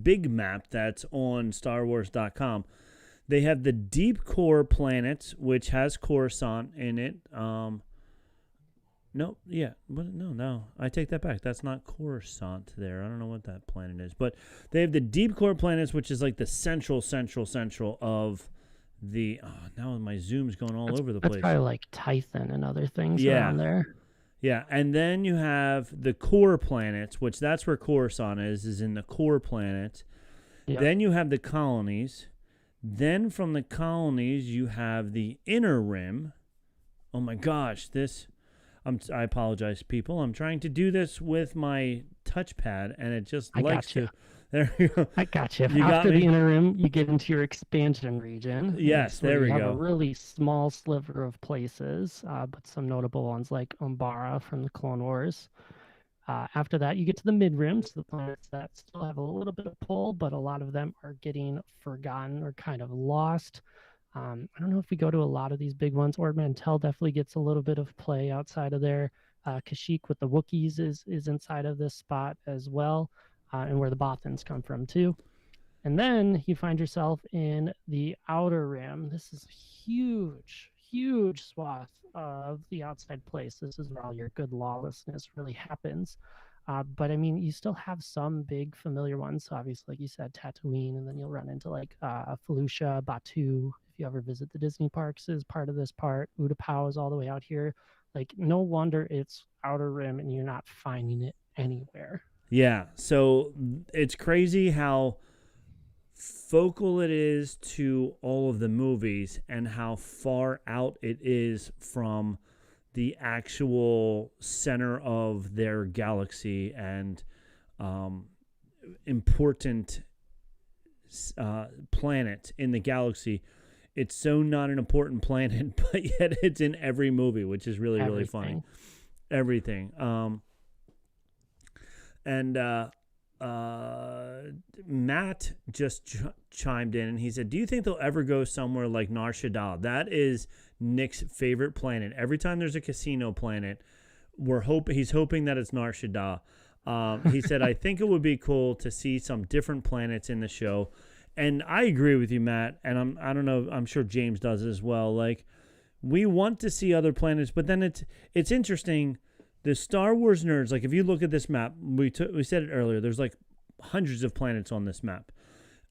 big map that's on StarWars.com, they have the deep core planets, which has Coruscant in it. No, I take that back. That's not Coruscant there. I don't know what that planet is. But they have the deep core planets, which is like the central of the... Oh, now my zoom's going all over the place. That's probably like Tython and other things around there. Yeah, and then you have the core planets, which that's where Coruscant is in the core planet. Yep. Then you have the colonies. Then from the colonies, you have the inner rim. Oh my gosh, I apologize, people. I'm trying to do this with my touchpad, and it just likes to. There you go. I got you. After the inner rim, you get into your expansion region. Yes, there we go. You have a really small sliver of places, but some notable ones like Umbara from the Clone Wars. After that, you get to the mid-rims, the planets that still have a little bit of pull, but a lot of them are getting forgotten or kind of lost. I don't know if we go to a lot of these big ones. Ord Mantell definitely gets a little bit of play outside of there. Kashyyyk with the Wookiees is inside of this spot as well, and where the Bothans come from too. And then you find yourself in the Outer Rim. This is huge swath of the outside place. This is where all your good lawlessness really happens. But I mean, you still have some big familiar ones. So obviously, like you said, Tatooine, and then you'll run into like Felucia, Batu. If you ever visit the Disney parks, is part of this part. Utapau is all the way out here. Like, no wonder it's Outer Rim, and you're not finding it anywhere. Yeah, so it's crazy how focal it is to all of the movies and how far out it is from the actual center of their galaxy and important planet in the galaxy. It's so not an important planet, but yet it's in every movie, which is really funny. Everything. Matt just chimed in and he said, do you think they'll ever go somewhere like Nar Shaddaa? That is Nick's favorite planet. Every time there's a casino planet, he's hoping that it's Nar Shaddaa. He said, I think it would be cool to see some different planets in the show. And I agree with you, Matt. And I don't know, I'm sure James does as well. Like, we want to see other planets, but then it's interesting. The Star Wars nerds, like if you look at this map, we said it earlier, there's like hundreds of planets on this map.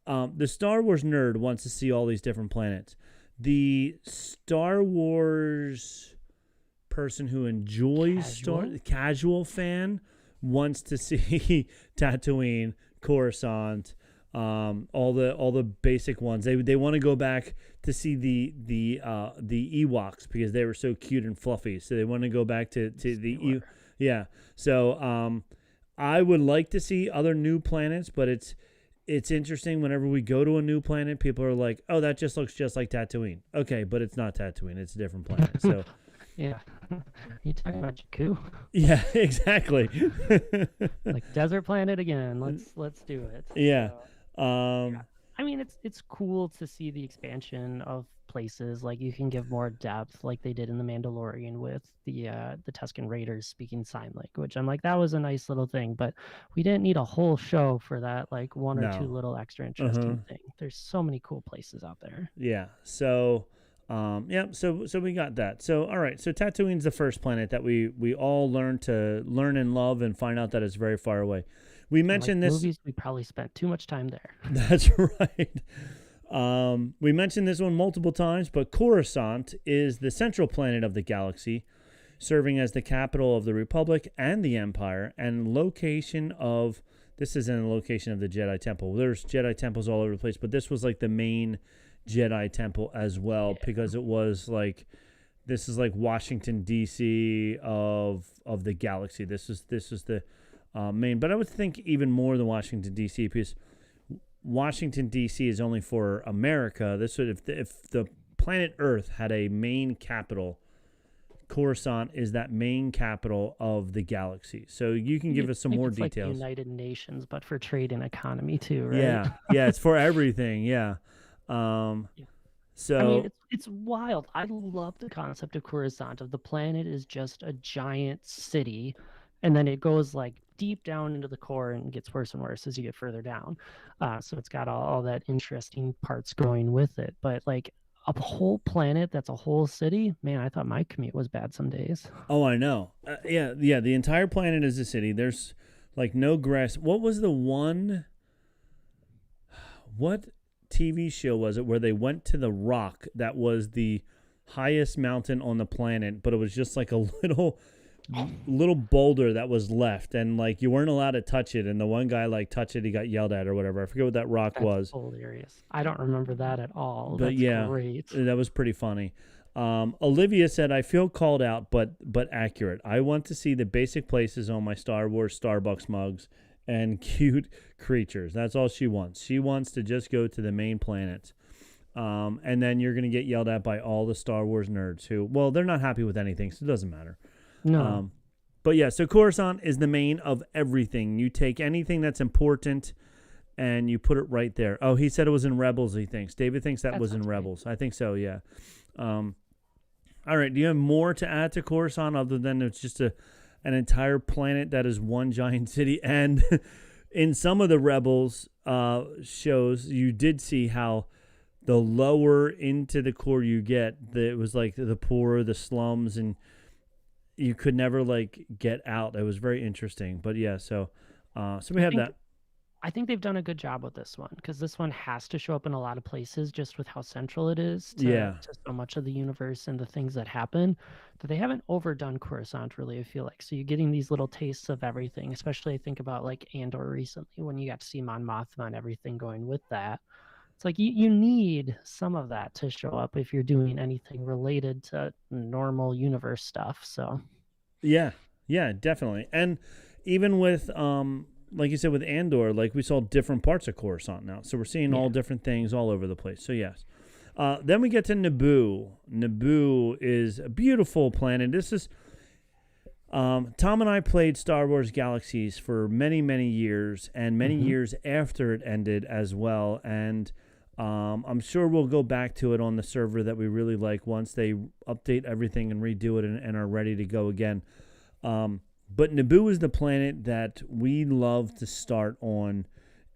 The Star Wars nerd wants to see all these different planets. The Star Wars person who enjoys casual fan wants to see Tatooine, Coruscant, all the basic ones. They want to go back to see the Ewoks because they were so cute and fluffy. So they want to go back to the yeah. So I would like to see other new planets, but it's interesting whenever we go to a new planet, people are like, "Oh, that just looks just like Tatooine." Okay, but it's not Tatooine; it's a different planet. So yeah, you talking about Jakku? Yeah, exactly. Like desert planet again. Let's do it. Yeah. Yeah. I mean, it's cool to see the expansion of places. Like you can give more depth, like they did in The Mandalorian with the Tusken Raiders speaking sign language. I'm like, that was a nice little thing, but we didn't need a whole show for that. Like one or two little extra interesting thing. There's so many cool places out there. Yeah. So, So we got that. So all right. So Tatooine's the first planet that we all learn and love and find out that it's very far away. We mentioned this. Movies, we probably spent too much time there. That's right. We mentioned this one multiple times, but Coruscant is the central planet of the galaxy, serving as the capital of the Republic and the Empire, and location of. This is in the location of the Jedi Temple. There's Jedi temples all over the place, but this was like the main Jedi Temple as well, because it was like. This is like Washington D.C. of the galaxy. This is the main. But I would think even more than Washington, D.C., because Washington, D.C. is only for America. This would, if the planet Earth had a main capital, Coruscant is that main capital of the galaxy. So you can give us some more it's details. Like the United Nations, but for trade and economy too, right? Yeah, it's for everything. Yeah. So I mean, it's wild. I love the concept of Coruscant. Of the planet is just a giant city, and then it goes like deep down into the core and gets worse and worse as you get further down. So it's got all that interesting parts going with it. But like a whole planet that's a whole city, man, I thought my commute was bad some days. Oh, I know. Yeah. The entire planet is a city. There's like no grass. What was the one? What TV show was it where they went to the rock that was the highest mountain on the planet, but it was just like a little boulder that was left, and like you weren't allowed to touch it, and the one guy like touched it, he got yelled at or whatever. I forget what that rock was. Hilarious. I don't remember that at all. But That's yeah, great. That was pretty funny. Olivia said, I feel called out, but accurate. I want to see the basic places on my Star Wars Starbucks mugs and cute creatures. That's all she wants. She wants to just go to the main planets. And then you're going to get yelled at by all the Star Wars nerds who, well, they're not happy with anything, so it doesn't matter. No. But yeah, so Coruscant is the main of everything. You take anything that's important and you put it right there. Oh, he said it was in Rebels, he thinks. David thinks that was in Rebels. Right. I think so, yeah. All right, do you have more to add to Coruscant other than it's just an entire planet that is one giant city? And in some of the Rebels shows, you did see how the lower into the core you get, it was like the poor, the slums, and you could never like get out. It was very interesting. But yeah, so we have that. I think they've done a good job with this one because this one has to show up in a lot of places just with how central it is to so much of the universe and the things that happen, that they haven't overdone Coruscant really, I feel like. So you're getting these little tastes of everything, especially I think about like Andor recently when you got to see Mon Mothma and everything going with that. It's like you need some of that to show up if you're doing anything related to normal universe stuff. So yeah, definitely. And even with like you said with Andor, like we saw different parts of Coruscant now, so we're seeing all different things all over the place. So yes. Then we get to Naboo. Naboo is a beautiful planet. This is Tom and I played Star Wars Galaxies for many, many years, and many years after it ended as well. And I'm sure we'll go back to it on the server that we really like once they update everything and redo it and are ready to go again. But Naboo is the planet that we love to start on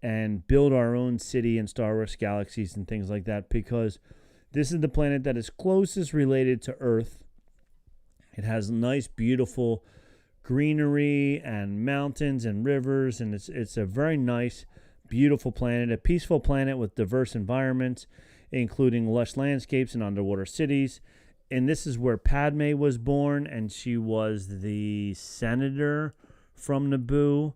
and build our own city in Star Wars Galaxies and things like that, because this is the planet that is closest related to Earth. It has nice, beautiful greenery and mountains and rivers, and it's a very nice, beautiful planet, a peaceful planet with diverse environments, including lush landscapes and underwater cities. And this is where Padme was born, and she was the senator from Naboo.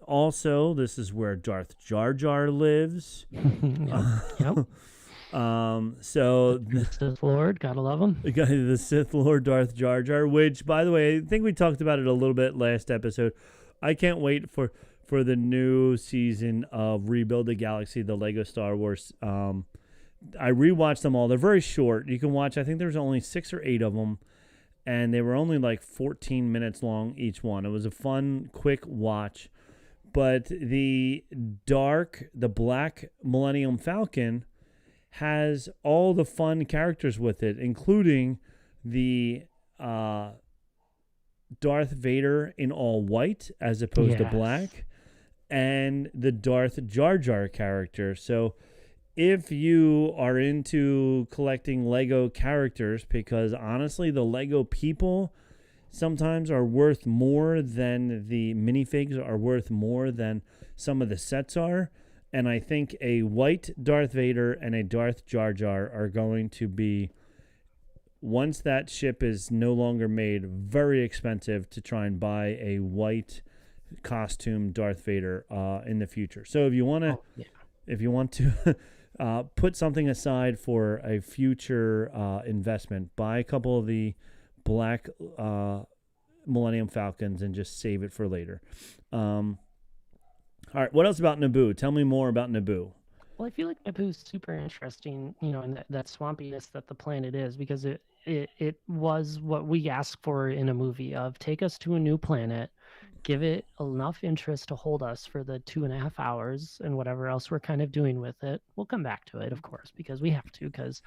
Also, this is where Darth Jar Jar lives. Yep. So the Sith Lord, gotta love him. The Sith Lord Darth Jar Jar, which, by the way, I think we talked about it a little bit last episode. I can't wait for the new season of Rebuild the Galaxy, the Lego Star Wars. I rewatched them all. They're very short. You can watch, I think there's only 6 or 8 of them, and they were only like 14 minutes long each one. It was a fun, quick watch. But the Black Millennium Falcon has all the fun characters with it, including the Darth Vader in all white as opposed to black, and the Darth Jar Jar character. So if you are into collecting Lego characters, because honestly, the Lego people sometimes are worth more than the minifigs are worth more than some of the sets are. And I think a white Darth Vader and a Darth Jar Jar are going to be, once that ship is no longer made, very expensive to try and buy a white costume Darth Vader in the future. So if you want to put something aside for a future investment, buy a couple of the black Millennium Falcons and just save it for later. All right, what else about Naboo? Tell me more about Naboo. Well, I feel like Naboo's super interesting, in that swampiness that the planet is, because it was what we asked for in a movie of take us to a new planet, give it enough interest to hold us for the 2.5 hours and whatever else we're kind of doing with it. We'll come back to it, of course, because we have to, because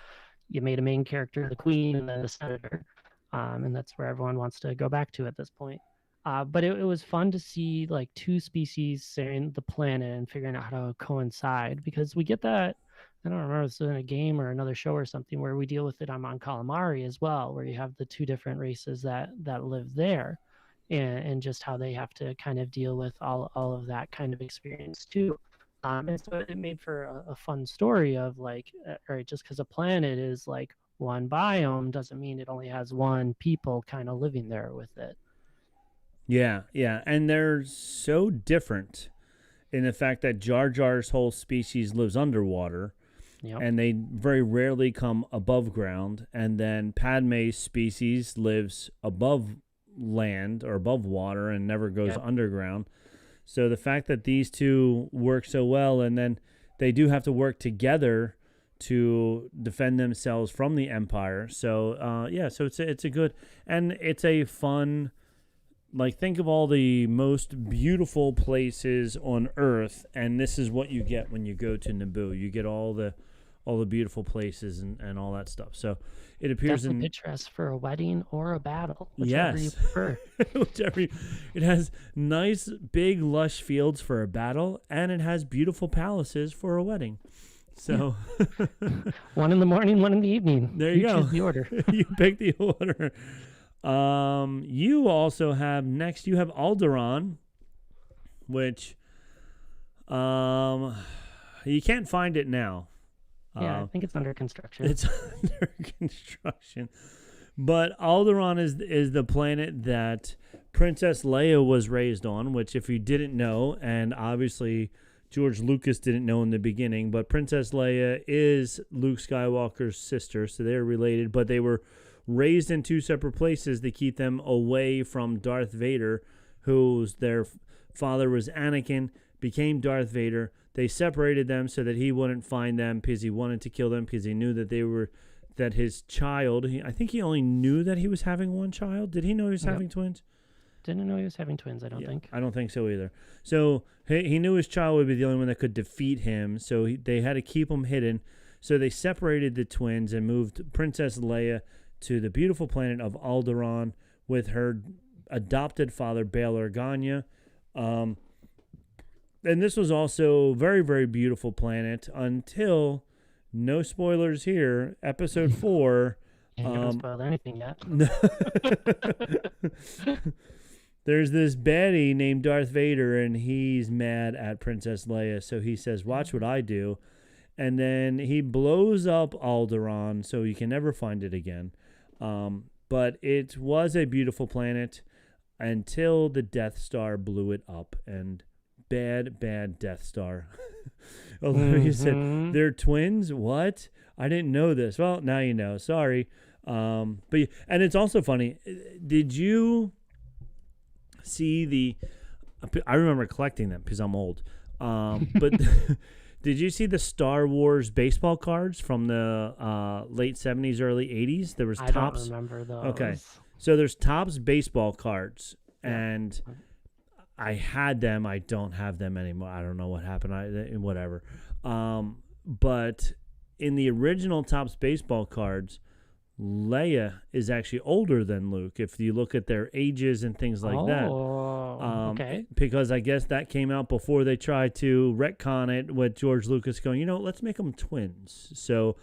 you made a main character, the queen, and then the senator. And that's where everyone wants to go back to at this point. But it was fun to see like two species sharing the planet and figuring out how to coincide, because we get that. I don't remember if it's in a game or another show or something where we deal with it on Mon Calamari as well, where you have the two different races that live there, and just how they have to kind of deal with all of that kind of experience too. And so it made for a fun story of like, all right, just because a planet is like one biome doesn't mean it only has one people kind of living there with it. Yeah, and they're so different in the fact that Jar Jar's whole species lives underwater, and they very rarely come above ground, and then Padme's species lives above land or above water and never goes underground. So the fact that these two work so well, and then they do have to work together to defend themselves from the Empire. So so it's a good, and it's a fun. Like, think of all the most beautiful places on Earth, and this is what you get when you go to Naboo. You get all the beautiful places and all that stuff. So it appears in picturesque for a wedding or a battle, whichever you prefer. It has nice, big, lush fields for a battle, and it has beautiful palaces for a wedding. So one in the morning, one in the evening. There you go. Choose the order. You pick the order. You also have next. You have Alderaan, which you can't find it now. Yeah, I think it's under construction. It's under construction. But Alderaan is the planet that Princess Leia was raised on, which if you didn't know, and obviously George Lucas didn't know in the beginning, but Princess Leia is Luke Skywalker's sister, so they're related, but they were raised in two separate places to keep them away from Darth Vader, their father was Anakin, became Darth Vader. They separated them so that he wouldn't find them because he wanted to kill them because he knew that his child, I think he only knew that he was having one child. Did he know he was having twins? Didn't know he was having twins, I don't think. I don't think so either. So he knew his child would be the only one that could defeat him, so they had to keep him hidden. So they separated the twins and moved Princess Leia to the beautiful planet of Alderaan with her adopted father, Bail Organa. And this was also a very, very beautiful planet until, no spoilers here, episode 4. You haven't spoiled anything yet. There's this baddie named Darth Vader, and he's mad at Princess Leia. So he says, watch what I do. And then he blows up Alderaan, so you can never find it again. But it was a beautiful planet until the Death Star blew it up. And bad Death Star. Olivia said, they're twins? What? I didn't know this. Well, now you know. Sorry. And it's also funny. Did you see I remember collecting them because I'm old. But did you see the Star Wars baseball cards from the late 70s, early 80s? There was I Topps. don't remember those. Okay. So there's Topps baseball cards, and I had them. I don't have them anymore. I don't know what happened. Whatever. But in the original Topps baseball cards, Leia is actually older than Luke if you look at their ages and things like that. Okay. Because I guess that came out before they tried to retcon it with George Lucas going, let's make them twins. So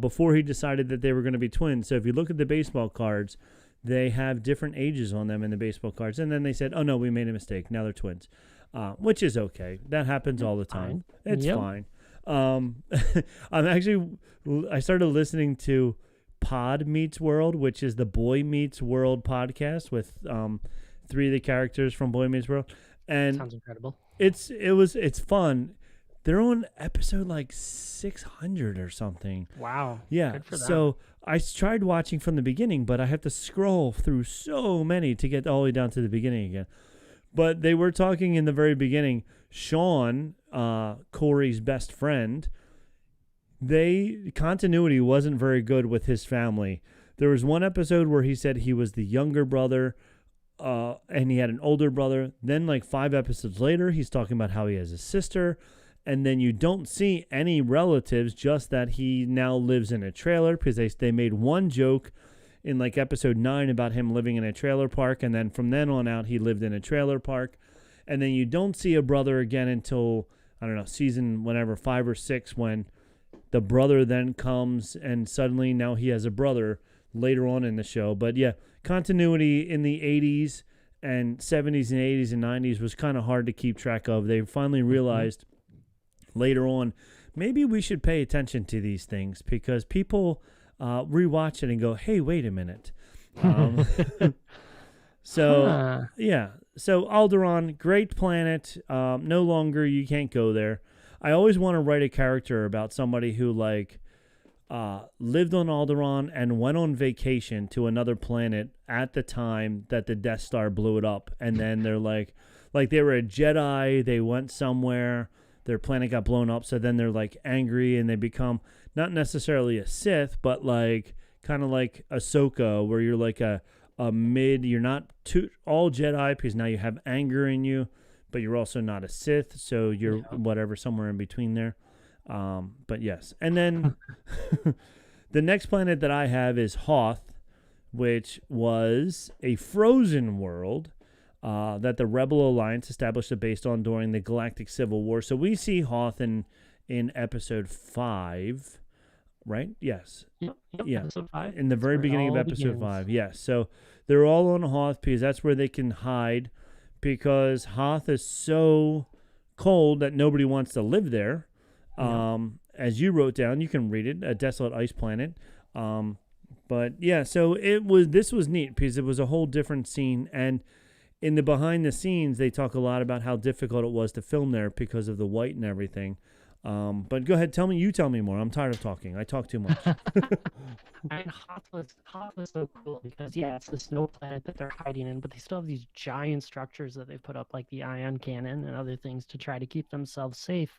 before he decided that they were going to be twins. So if you look at the baseball cards, they have different ages on them in the baseball cards. And then they said, oh, no, we made a mistake. Now they're twins, which is okay. That happens all the time. It's fine. I started listening to Pod Meets World, which is the Boy Meets World podcast with 3 of the characters from Boy Meets World, and sounds incredible. It's fun. They're on episode like 600 or something. Wow. Yeah. Good for them. So I tried watching from the beginning, but I have to scroll through so many to get all the way down to the beginning again. But they were talking in the very beginning. Sean, Corey's best friend, continuity wasn't very good with his family. There was one episode where he said he was the younger brother, and he had an older brother. Then, like 5 episodes later, he's talking about how he has a sister. And then you don't see any relatives, just that he now lives in a trailer, because they made one joke in like episode 9 about him living in a trailer park. And then from then on out, he lived in a trailer park. And then you don't see a brother again until, I don't know, season whatever, 5 or 6, when the brother then comes and suddenly now he has a brother later on in the show. But yeah, continuity in the 80s and 70s and 80s and 90s was kind of hard to keep track of. They finally realized later on, maybe we should pay attention to these things, because people rewatch it and go, hey, wait a minute. So, yeah. So Alderaan, great planet. No longer, you can't go there. I always want to write a character about somebody who, like, lived on Alderaan and went on vacation to another planet at the time that the Death Star blew it up. And then they're like they were a Jedi, they went somewhere, their planet got blown up, so then they're like angry and they become not necessarily a Sith, but like kind of like Ahsoka, where you're like a mid, you're not all Jedi because now you have anger in you, but you're also not a Sith, so you're whatever, somewhere in between there. But yes. And then the next planet that I have is Hoth, which was a frozen world that the Rebel Alliance established a base on during the Galactic Civil War. So we see Hoth in episode 5, right? Yes. Yep, yeah. Episode 5. In the very beginning of episode 5. Yes. So they're all on Hoth because that's where they can hide, because Hoth is so cold that nobody wants to live there. As you wrote down, you can read it, a desolate ice planet. But yeah, so this was neat because it was a whole different scene. And in the behind the scenes, they talk a lot about how difficult it was to film there because of the white and everything. But go ahead, tell me more. I'm tired of talking. I talk too much. And Hoth was so cool because, yeah, it's the snow planet that they're hiding in, but they still have these giant structures that they've put up, like the ion cannon and other things, to try to keep themselves safe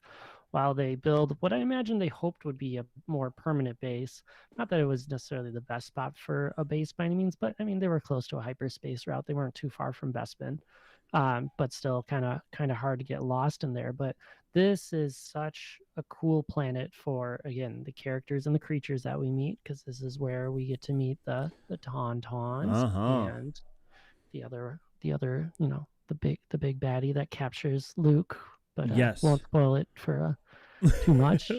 while they build what I imagine they hoped would be a more permanent base. Not that it was necessarily the best spot for a base by any means, but I mean, they were close to a hyperspace route. They weren't too far from Bespin, but still kind of hard to get lost in there. But this is such a cool planet for, again, the characters and the creatures that we meet, because this is where we get to meet the Tauntauns and the other, the big baddie that captures Luke. But yes, won't spoil it for too much.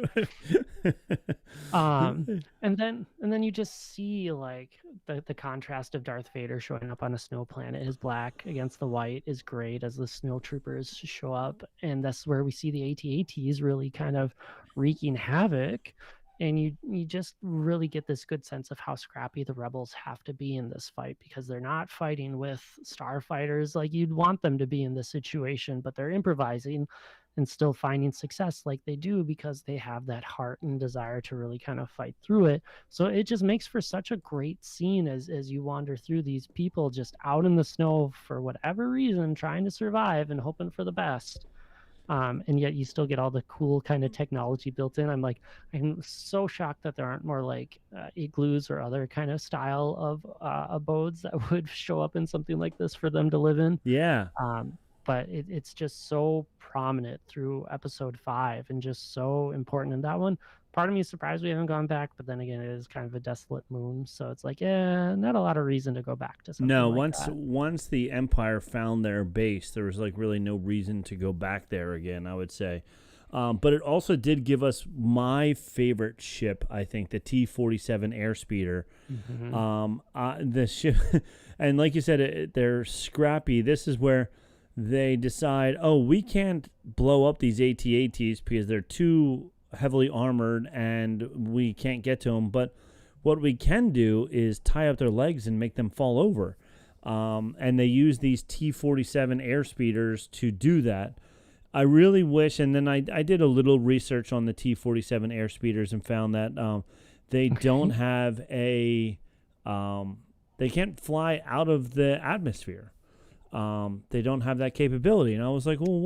And then you just see like the contrast of Darth Vader showing up on a snow planet. His black against the white is great as the snow troopers show up, and that's where we see the AT-ATs really kind of wreaking havoc. And you just really get this good sense of how scrappy the rebels have to be in this fight, because they're not fighting with starfighters like you'd want them to be in this situation, but they're improvising and still finding success like they do because they have that heart and desire to really kind of fight through it. So it just makes for such a great scene as you wander through these people just out in the snow for whatever reason, trying to survive and hoping for the best. And yet you still get all the cool kind of technology built in. I'm so shocked that there aren't more like igloos or other kind of style of abodes that would show up in something like this for them to live in. Yeah. But it's just so prominent through episode 5 and just so important in that one. Part of me is surprised we haven't gone back, but then again, it is kind of a desolate moon, so it's like, not a lot of reason to go back to something. No, like once the Empire found their base, there was like really no reason to go back there again, I would say. But it also did give us my favorite ship, I think, the T-47 airspeeder. Mm-hmm. The ship, and like you said, they're scrappy. This is where they decide, we can't blow up these AT-ATs because they're too heavily armored and we can't get to them. But what we can do is tie up their legs and make them fall over. And they use these T-47 airspeeders to do that. I really wish, and then I did a little research on the T-47 airspeeders and found that they don't have a they can't fly out of the atmosphere. They don't have that capability. And I was like, well,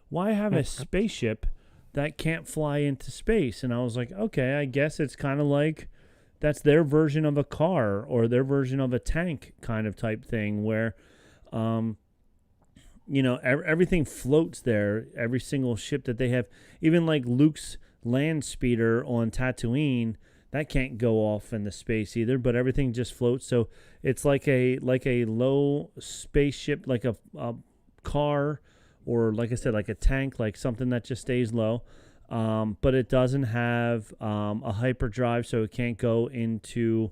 why have a spaceship that can't fly into space? And I was like, okay, I guess it's kind of like that's their version of a car or their version of a tank kind of type thing where, everything floats there. Every single ship that they have, even like Luke's land speeder on Tatooine, that can't go off into space either, but everything just floats. So it's like a low spaceship, like a car, or like I said, like a tank, like something that just stays low. But it doesn't have a hyperdrive, so it can't go into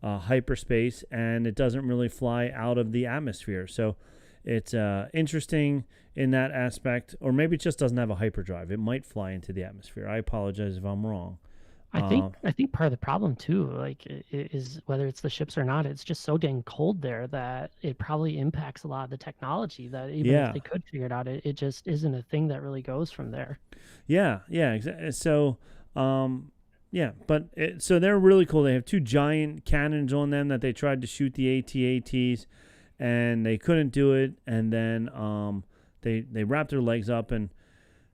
hyperspace, and it doesn't really fly out of the atmosphere. So it's interesting in that aspect, or maybe it just doesn't have a hyperdrive. It might fly into the atmosphere. I apologize if I'm wrong. I think part of the problem too, like, is whether it's the ships or not, it's just so dang cold there that it probably impacts a lot of the technology that even if they could figure it out, it just isn't a thing that really goes from there. Yeah, exactly. So, so they're really cool. They have 2 giant cannons on them that they tried to shoot the AT-ATs, and they couldn't do it. And then they wrap their legs up, and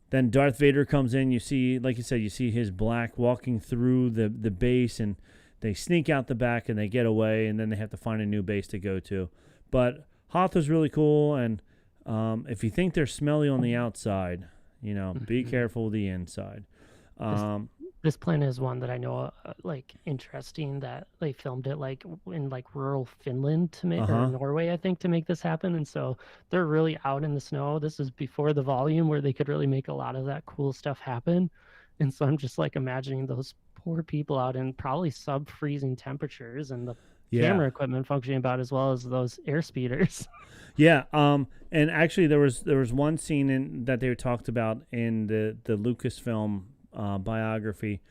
then Darth Vader comes in. You see, like you said, you see his black walking through the base, and they sneak out the back and they get away, and then they have to find a new base to go to. But Hoth was really cool, and if you think they're smelly on the outside, be careful with the inside. This planet is one that I know, like, interesting that they filmed it like in like rural Finland to make, or Norway, I think, to make this happen. And so they're really out in the snow. This is before the volume where they could really make a lot of that cool stuff happen. And so I'm just like imagining those poor people out in probably sub-freezing temperatures, and the camera equipment functioning about as well as those air speeders. Yeah. And actually there was one scene that they talked about in the Lucasfilm biography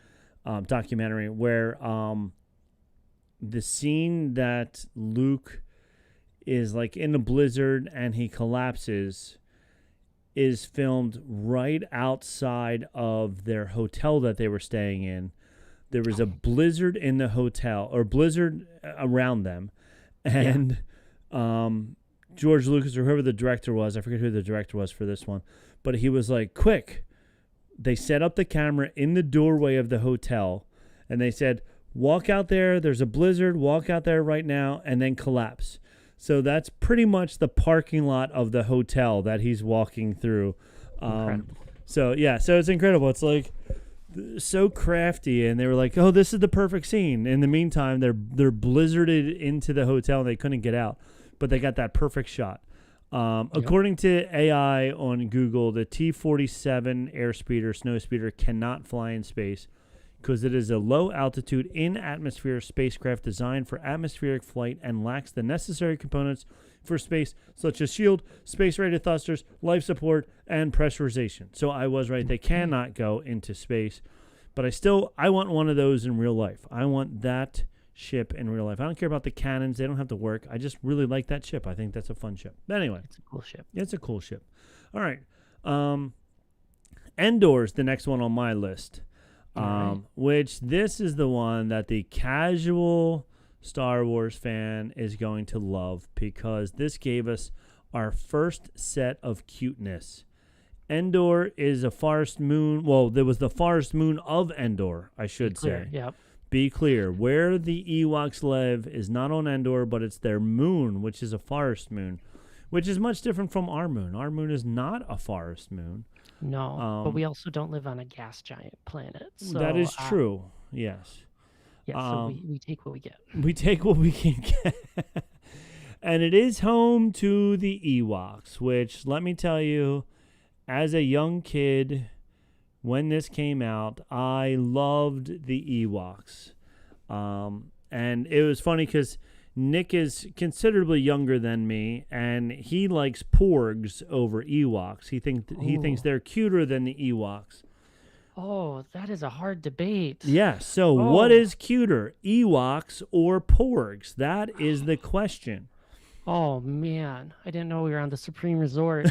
documentary where the scene that Luke is like in a blizzard and he collapses is filmed right outside of their hotel that they were staying in. There was a blizzard in the hotel, or blizzard around them, and George Lucas, or whoever the director was, I forget who the director was for this one, but he was like, quick. They set up the camera in the doorway of the hotel, and they said, walk out there. There's a blizzard. Walk out there right now, and then collapse. So that's pretty much the parking lot of the hotel that he's walking through. So it's incredible. It's like so crafty, and they were like, oh, this is the perfect scene. In the meantime, they're blizzarded into the hotel, and they couldn't get out, but they got that perfect shot. According to AI on Google, the T-47 airspeeder, snowspeeder, cannot fly in space because it is a low-altitude, in-atmosphere spacecraft designed for atmospheric flight and lacks the necessary components for space, such as shield, space-rated thrusters, life support, and pressurization. So I was right. They cannot go into space. But I want one of those in real life. I want that ship in real life. I don't care about the cannons. They don't have to work. I just really like that ship. I think that's a fun ship. But anyway. It's a cool ship. It's a cool ship. All right. Endor's the next one on my list. Which this is the one that the casual Star Wars fan is going to love, because this gave us our first set of cuteness. Endor is a forest moon. Well, there was the forest moon of Endor, I should say. Yep. Be clear, where the Ewoks live is not on Endor, but it's their moon, which is a forest moon, which is much different from our moon. Our moon is not a forest moon. No, but we also don't live on a gas giant planet. So, that is true, yes. Yeah, so we take what we get. We take what we can get. And it is home to the Ewoks, which, let me tell you, as a young kid, when this came out, I loved the Ewoks. And it was funny because Nick is considerably younger than me, and he likes porgs over Ewoks. He thinks they're cuter than the Ewoks. Oh, that is a hard debate. Yeah, so what is cuter, Ewoks or porgs? That is the question. Oh, man. I didn't know we were on the Supreme Resort.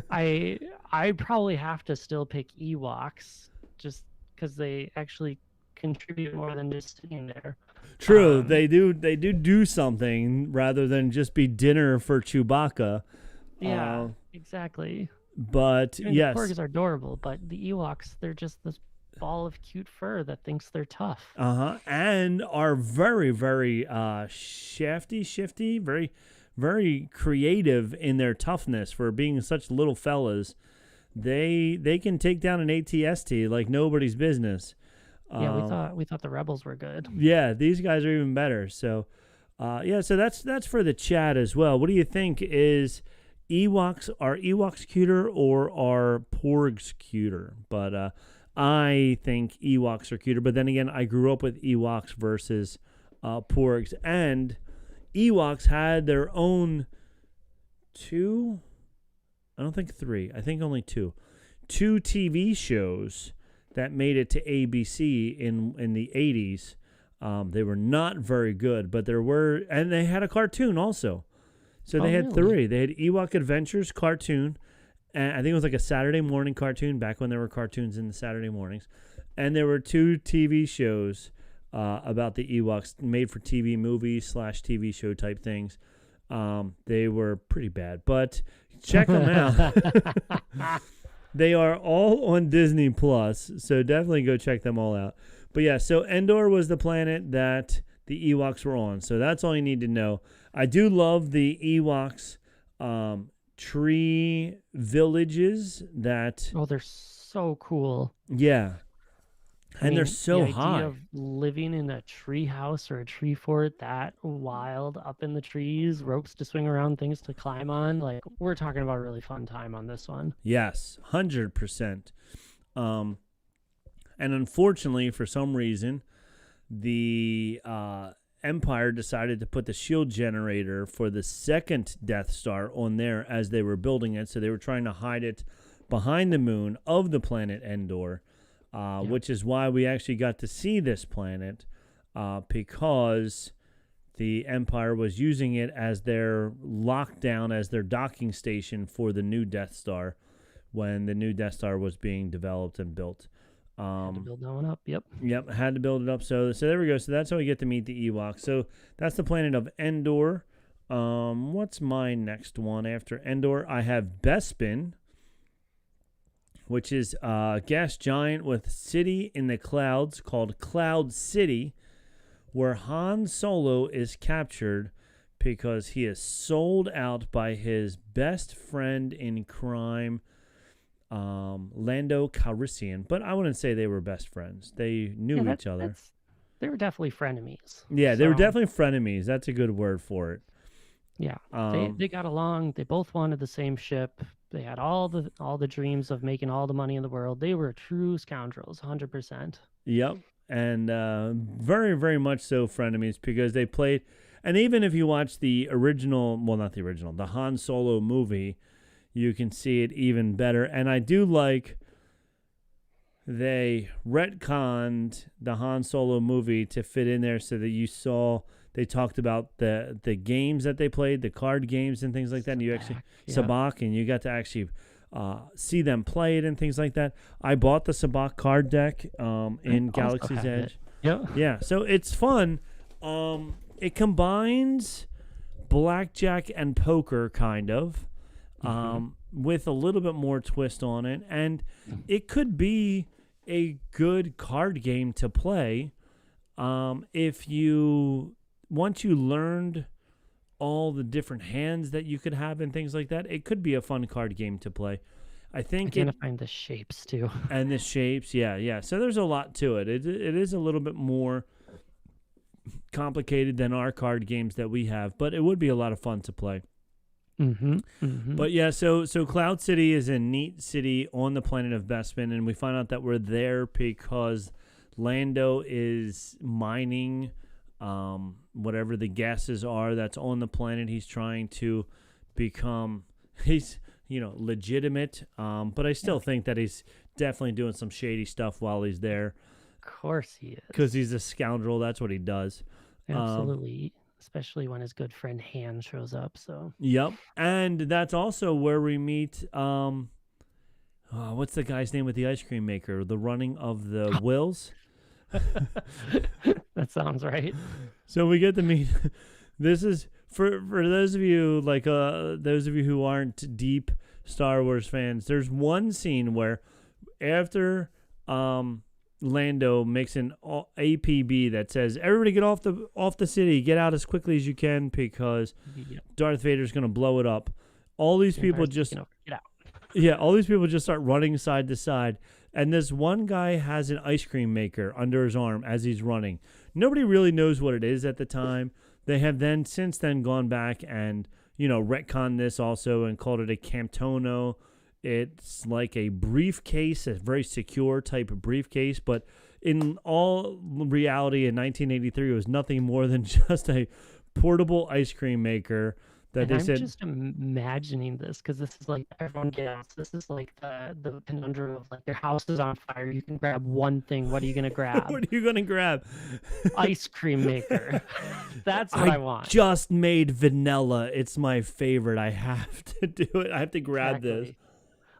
I probably have to still pick Ewoks, just because they actually contribute more than just sitting there. True, Um, they do something rather than just be dinner for Chewbacca. yeah, exactly. But I mean, the yes, Porgs are adorable, but the Ewoks, they're just this ball of cute fur that thinks they're tough. and are very, very shifty, very, very creative in their toughness for being such little fellas. They can take down an ATST like nobody's business. Yeah, we thought the rebels were good. Yeah, these guys are even better. So, yeah, so that's for the chat as well. What do you think? Are Ewoks cuter or are Porgs cuter? But I think Ewoks are cuter. But then again, I grew up with Ewoks versus Porgs, and Ewoks had their own two. I don't think three. I think only two TV shows that made it to ABC in the 80s. They were not very good, but and they had a cartoon also. So they had really? three. They had Ewok Adventures cartoon, and I think it was like a Saturday morning cartoon back when there were cartoons in the Saturday mornings. And there were two TV shows about the Ewoks, made for TV movies / TV show type things. They were pretty bad, but check them out. They are all on Disney Plus, so definitely go check them all out. But yeah, so Endor was the planet that the Ewoks were on, so that's all you need to know. I do love the Ewoks tree villages that... Oh, they're so cool. Yeah. I mean, They're so the high. idea of living in a tree house or a tree fort that wild up in the trees, ropes to swing around, things to climb on. Like, we're talking about a really fun time on this one. Yes, 100%. And unfortunately, for some reason, the Empire decided to put the shield generator for the second Death Star on there as they were building it. So they were trying to hide it behind the moon of the planet Endor, which is why we actually got to see this planet, because the Empire was using it as their lockdown, as their docking station for the new Death Star when the new Death Star was being developed and built. Had to build that one up. Yep. Yep, had to build it up. So there we go. So that's how we get to meet the Ewoks. So that's the planet of Endor. What's my next one after Endor? I have Bespin, which is a gas giant with city in the clouds called Cloud City, where Han Solo is captured because he is sold out by his best friend in crime, Lando Calrissian. But I wouldn't say they were best friends. They knew each other. They were definitely frenemies. Yeah, they were definitely frenemies. That's a good word for it. Yeah, they got along. They both wanted the same ship. They had all the dreams of making all the money in the world. They were true scoundrels, 100%. Yep, and very, very much so frenemies because they played. And even if you watch the original, well, not the original, the Han Solo movie, you can see it even better. And I do like they retconned the Han Solo movie to fit in there so that you saw. They talked about the games that they played, the card games and things like that. And you actually Sabacc, and you got to actually see them play it and things like that. I bought the Sabacc card deck in Galaxy's Edge. Yeah, so it's fun. It combines blackjack and poker, kind of, with a little bit more twist on it, and it could be a good card game to play if you. Once you learned all the different hands that you could have and things like that, it could be a fun card game to play. I think identifying the shapes too. And the shapes, yeah. So there's a lot to it. It is a little bit more complicated than our card games that we have, but it would be a lot of fun to play. But yeah, so Cloud City is a neat city on the planet of Bespin, and we find out that we're there because Lando is mining whatever the gases are that's on the planet. He's trying to become, he's legitimate, but I still think that he's definitely doing some shady stuff while he's there. Of course he is, because he's a scoundrel. That's what he does. Absolutely. Especially when his good friend Han shows up. So yep, and that's also where we meet. what's the guy's name with the ice cream maker? The running of the Wills. That sounds right. So we get to meet. This is for those of you who aren't deep Star Wars fans. There's one scene where after Lando makes an APB that says, "Everybody get off the city, get out as quickly as you can because Darth Vader's gonna blow it up." All these people just get out. Yeah, all these people just start running side to side. And this one guy has an ice cream maker under his arm as he's running. Nobody really knows what it is at the time. They have since then gone back and, retconned this also and called it a Camptono. It's like a briefcase, a very secure type of briefcase. But in all reality, in 1983, it was nothing more than just a portable ice cream maker. And I'm just imagining this because this is like everyone gets. This is like the conundrum of like your house is on fire. You can grab one thing. What are you gonna grab? What are you gonna grab? Ice cream maker. That's what I want. Just made vanilla. It's my favorite. I have to do it. I have to grab this.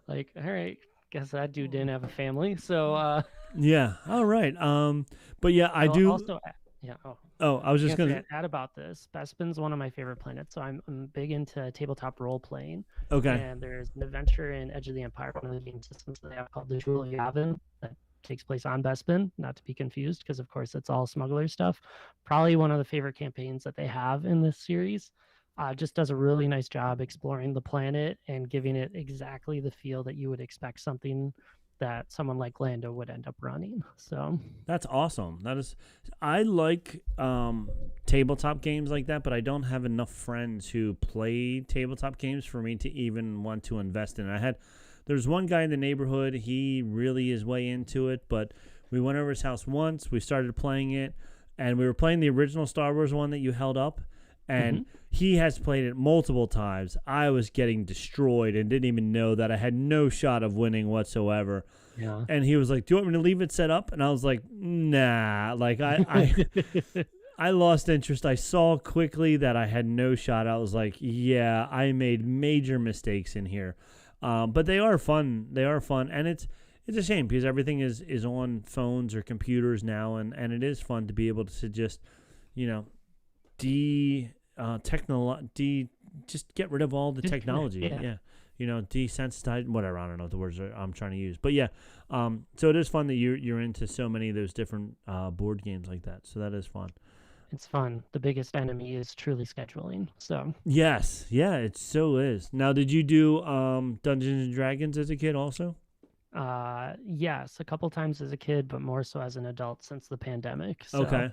Like, all right. Guess that dude didn't have a family. So. Yeah. All right. But yeah, I do. Also, yeah. I was just going to add about this. Bespin's one of my favorite planets, so I'm big into tabletop role playing. Okay. And there's an adventure in Edge of the Empire, one of the game systems that they have called the Jewel of Yavin that takes place on Bespin, not to be confused, because of course it's all smuggler stuff. Probably one of the favorite campaigns that they have in this series. Just does a really nice job exploring the planet and giving it exactly the feel that you would expect something that someone like Lando would end up running. So that's awesome. I like tabletop games like that, but I don't have enough friends who play tabletop games for me to even want to invest in it. There's one guy in the neighborhood, he really is way into it, but we went over his house once, we started playing it, and we were playing the original Star Wars one that you held up, and he has played it multiple times. I was getting destroyed and didn't even know that I had no shot of winning whatsoever. Yeah. And he was like, "Do you want me to leave it set up?" And I was like, "Nah." Like I lost interest. I saw quickly that I had no shot. I was like, "Yeah, I made major mistakes in here." But they are fun. They are fun, and it's a shame because everything is on phones or computers now, and it is fun to be able to just, just get rid of all the technology. Yeah. Desensitize, whatever. I don't know what the words I'm trying to use, but yeah. So it is fun that you're into so many of those different board games like that. So that is fun. It's fun. The biggest enemy is truly scheduling. So yes, yeah, it so is. Now, did you do Dungeons and Dragons as a kid also? Yes, a couple times as a kid, but more so as an adult since the pandemic. So okay,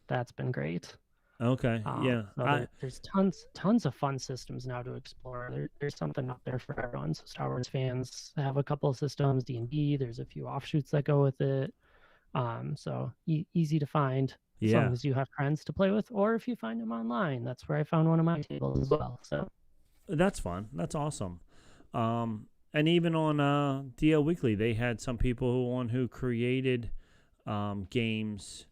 that's been great. Okay, yeah. So there's tons of fun systems now to explore. There's something up there for everyone. So Star Wars fans have a couple of systems, D&D. There's a few offshoots that go with it. So easy to find as long as you have friends to play with, or if you find them online. That's where I found one of my tables as well. So that's fun. That's awesome. And even on DL Weekly, they had some people who created games.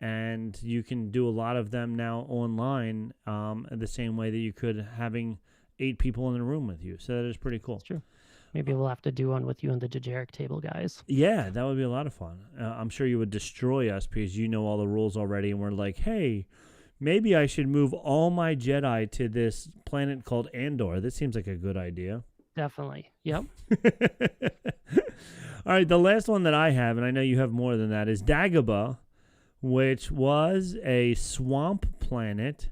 And you can do a lot of them now online the same way that you could having 8 people in a room with you. So that is pretty cool. That's true. Maybe we'll have to do one with you and the Dejarik table guys. Yeah, that would be a lot of fun. I'm sure you would destroy us because you know all the rules already. And we're like, hey, maybe I should move all my Jedi to this planet called Andor. This seems like a good idea. Definitely. Yep. All right, the last one that I have, and I know you have more than that, is Dagobah, which was a swamp planet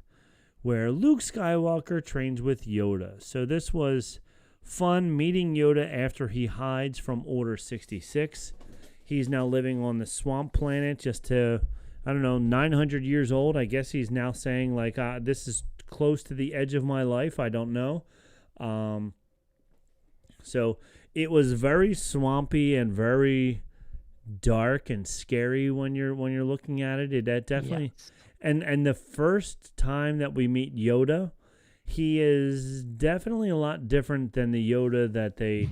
where Luke Skywalker trains with Yoda. So this was fun meeting Yoda after he hides from Order 66. He's now living on the swamp planet just to, 900 years old. I guess he's now saying, like, this is close to the edge of my life. I don't know. So it was very swampy and very dark and scary when you're looking at it. That definitely, yes. and the first time that we meet Yoda, he is definitely a lot different than the Yoda that they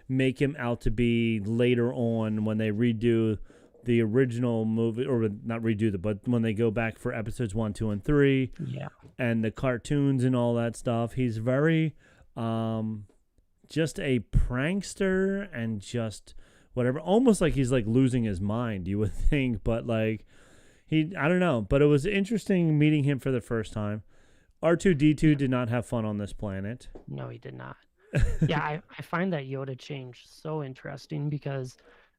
make him out to be later on when they redo the original movie, or not redo but when they go back for episodes 1, 2, and 3, yeah, and the cartoons and all that stuff. He's very just a prankster and just whatever. Almost like he's like losing his mind, you would think, but like I don't know. But it was interesting meeting him for the first time. R2-D2 did not have fun on this planet. No, he did not. Yeah, I find that Yoda change so interesting because,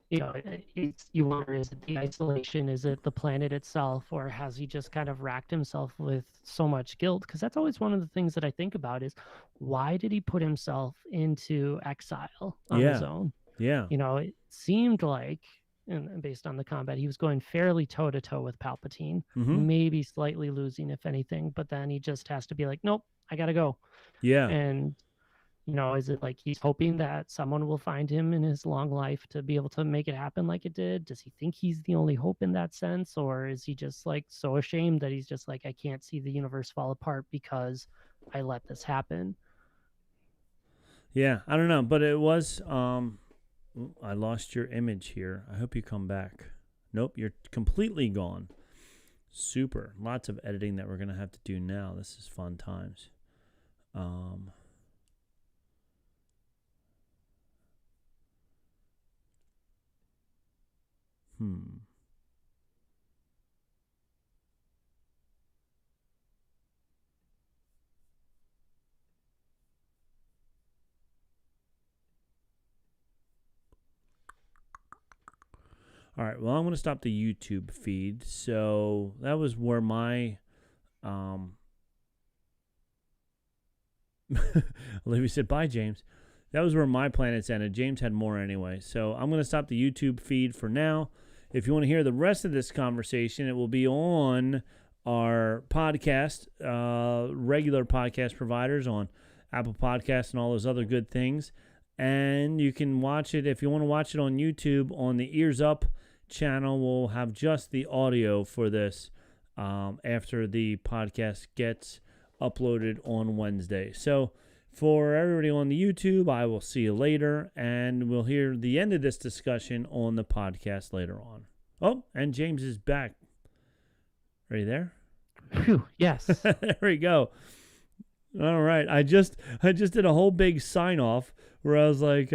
you wonder, is it the isolation? Is it the planet itself? Or has he just kind of racked himself with so much guilt? Because that's always one of the things that I think about is why did he put himself into exile on his own? Yeah. It seemed like, and based on the combat, he was going fairly toe-to-toe with Palpatine, maybe slightly losing, if anything, but then he just has to be like, nope, I gotta go. Yeah. And, is it like he's hoping that someone will find him in his long life to be able to make it happen like it did? Does he think he's the only hope in that sense? Or is he just like so ashamed that he's just like, I can't see the universe fall apart because I let this happen? Yeah, I don't know, but it was I lost your image here. I hope you come back. Nope, you're completely gone. Super. Lots of editing that we're going to have to do now. This is fun times. All right, well, I'm going to stop the YouTube feed. So that was where my Olivia said, bye, James. That was where my planets ended. James had more anyway. So I'm going to stop the YouTube feed for now. If you want to hear the rest of this conversation, it will be on our podcast, regular podcast providers on Apple Podcasts and all those other good things. And you can watch it, if you want to watch it on YouTube, on the Ears Up channel. We'll have just the audio for this after the podcast gets uploaded on Wednesday. So for everybody on the YouTube, I will see you later, and we'll hear the end of this discussion on the podcast later on. Oh, and James is back. Are you there? Whew, yes. There we go. All right. I just did a whole big sign off where I was like,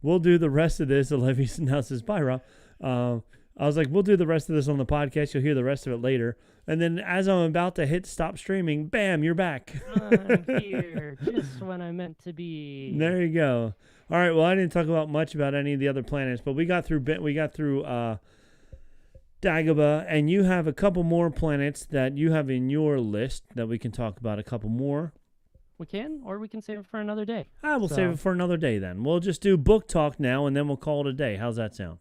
we'll do the rest of this. Olivia now says, bye, Rob. I was like, we'll do the rest of this on the podcast. You'll hear the rest of it later. And then as I'm about to hit stop streaming, bam, you're back. I'm here, just when I meant to be. There you go. All right. Well, I didn't talk about much about any of the other planets, but we got through Dagobah, and you have a couple more planets that you have in your list that we can talk about. A couple more. We can, or we can save it for another day. We'll save it for another day then. We'll just do book talk now, and then we'll call it a day. How's that sound?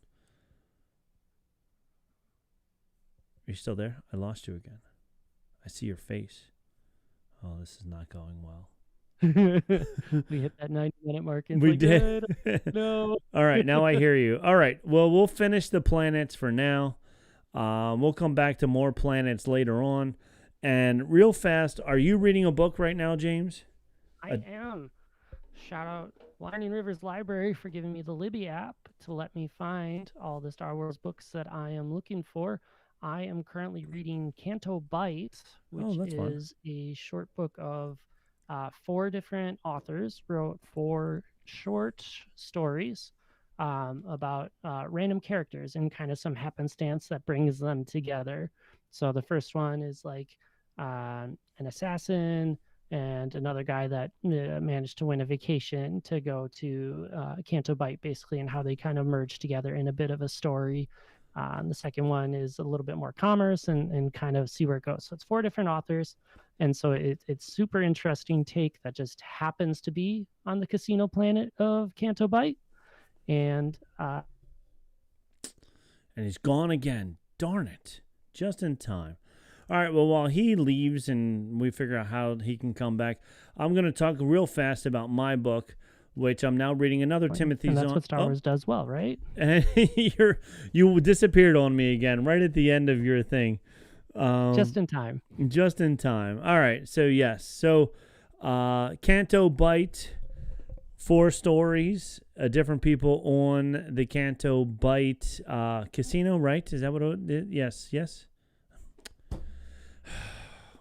Are you still there? I lost you again. I see your face. Oh, this is not going well. We hit that 90-minute mark. And we did. No. All right, now I hear you. All right, well, we'll finish the planets for now. We'll come back to more planets later on. And real fast, are you reading a book right now, James? I am. Shout out Winding Rivers Library for giving me the Libby app to let me find all the Star Wars books that I am looking for. I am currently reading Canto Bight, which is a short book of 4 different authors wrote 4 short stories about random characters and kind of some happenstance that brings them together. So the first one is like an assassin and another guy that managed to win a vacation to go to Canto Bight, basically, and how they kind of merge together in a bit of a story. And the second one is a little bit more commerce and kind of see where it goes. So it's 4 different authors. And so it's super interesting take that just happens to be on the casino planet of Canto Bight. And he's gone again. Darn it. Just in time. All right, well, while he leaves and we figure out how he can come back, I'm going to talk real fast about my book, which I'm now reading another Timothy Zahn. And that's what Star Wars does well, right? And you disappeared on me again right at the end of your thing. Just in time. Just in time. All right, so yes. So Canto Bight, 4 stories, different people on the Canto Bight casino, right? Is that what it is? Yes.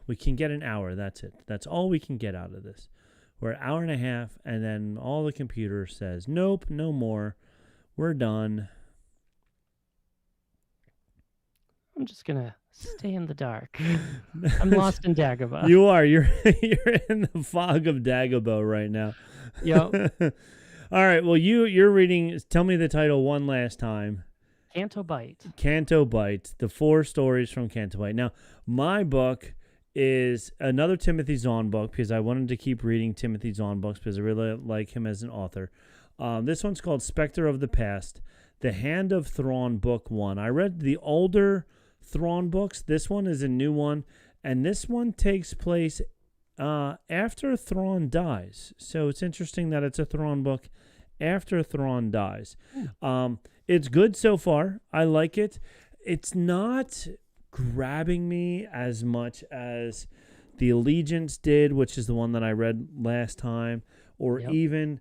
We can get an hour. That's it. That's all we can get out of this. We're an hour and a half, and then all the computer says, nope, no more. We're done. I'm just going to stay in the dark. I'm lost in Dagobah. You are. You're in the fog of Dagobah right now. Yep. All right. Well, you're reading. Tell me the title one last time. Canto Bite. Canto Bite. The 4 stories from Canto Bite. Now, my book is another Timothy Zahn book because I wanted to keep reading Timothy Zahn books because I really like him as an author. This one's called Spectre of the Past, The Hand of Thrawn, Book 1. I read the older Thrawn books. This one is a new one, and this one takes place after Thrawn dies. So it's interesting that it's a Thrawn book after Thrawn dies. It's good so far. I like it. It's not grabbing me as much as The Allegiance did, which is the one that I read last time, or even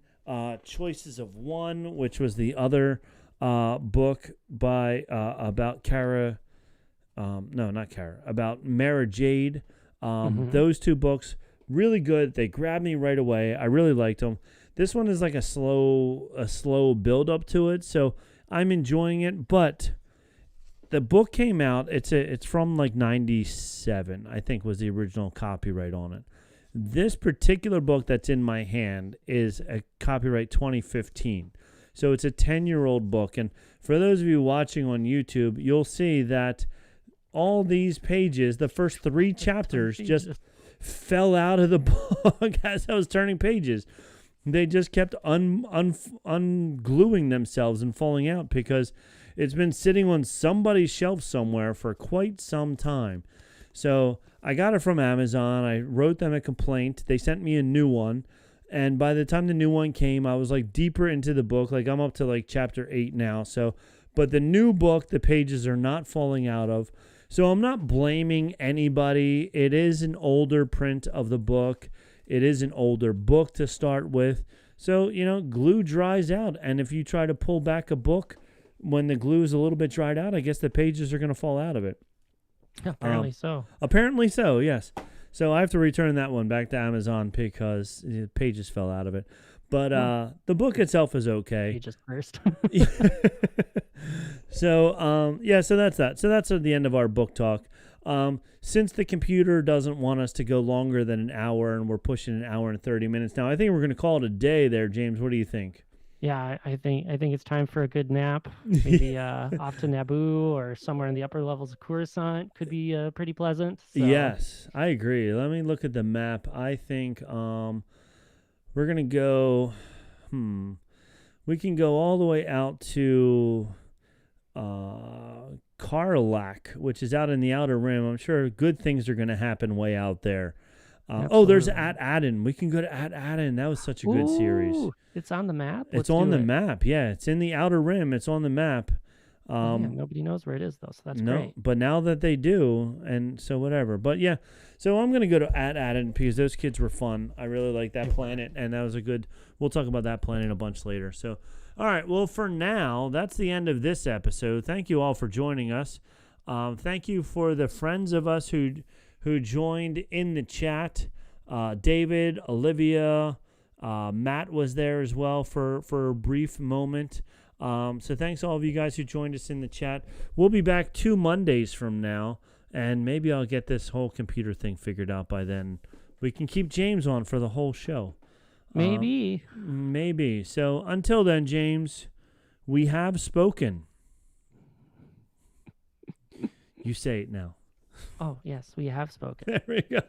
Choices of One, which was the other book by about Cara. No, not Cara. About Mara Jade. Those 2 books, really good. They grabbed me right away. I really liked them. This one is like a slow build up to it, so I'm enjoying it. But the book came out. It's from like 97, I think, was the original copyright on it. This particular book that's in my hand is a copyright 2015. So it's a 10-year-old book. And for those of you watching on YouTube, you'll see that all these pages, the first 3 chapters, just fell out of the book as I was turning pages. They just kept ungluing themselves and falling out because it's been sitting on somebody's shelf somewhere for quite some time. So I got it from Amazon. I wrote them a complaint. They sent me a new one. And by the time the new one came, I was like deeper into the book. Like I'm up to like chapter 8 now. So, but the new book, the pages are not falling out of. So I'm not blaming anybody. It is an older print of the book. It is an older book to start with. So, glue dries out. And if you try to pull back a book when the glue is a little bit dried out, I guess the pages are going to fall out of it. Apparently so. Apparently so, yes. So I have to return that one back to Amazon because the pages fell out of it. But the book itself is okay. Pages first. So, so that's that. So that's the end of our book talk. Since the computer doesn't want us to go longer than an hour, and we're pushing an hour and 30 minutes now, I think we're going to call it a day there, James. What do you think? Yeah, I think it's time for a good nap. Maybe off to Naboo or somewhere in the upper levels of Coruscant could be pretty pleasant. So. Yes, I agree. Let me look at the map. I think we're going to go, we can go all the way out to Karlak, which is out in the Outer Rim. I'm sure good things are going to happen way out there. There's At Aden. We can go to At Aden. That was such a good series. It's on the map? It's on the map. Yeah, it's in the Outer Rim. It's on the map. Nobody knows where it is, though, so that's great. But now that they do, and so whatever. But yeah, so I'm going to go to At Aden because those kids were fun. I really like that planet, and that was a good, we'll talk about that planet a bunch later. So, all right, well, for now, that's the end of this episode. Thank you all for joining us. Thank you for the friends of us who joined in the chat. David, Olivia, Matt was there as well for a brief moment. So thanks all of you guys who joined us in the chat. We'll be back 2 Mondays from now, and maybe I'll get this whole computer thing figured out by then. We can keep James on for the whole show. Maybe. Maybe. So until then, James, we have spoken. You say it now. Oh, yes, we have spoken. There we go.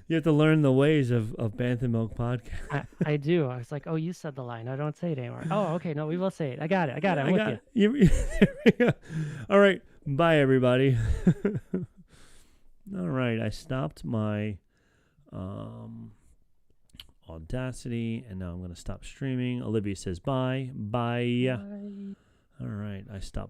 You have to learn the ways of Banthamilk podcast. I do. I was like, oh, you said the line. I don't say it anymore. Oh, okay. No, we will say it. I got it. I'm with you. There we go. All right. Bye, everybody. All right. I stopped my Audacity, and now I'm going to stop streaming. Olivia says bye. Bye. Bye. All right. I stopped.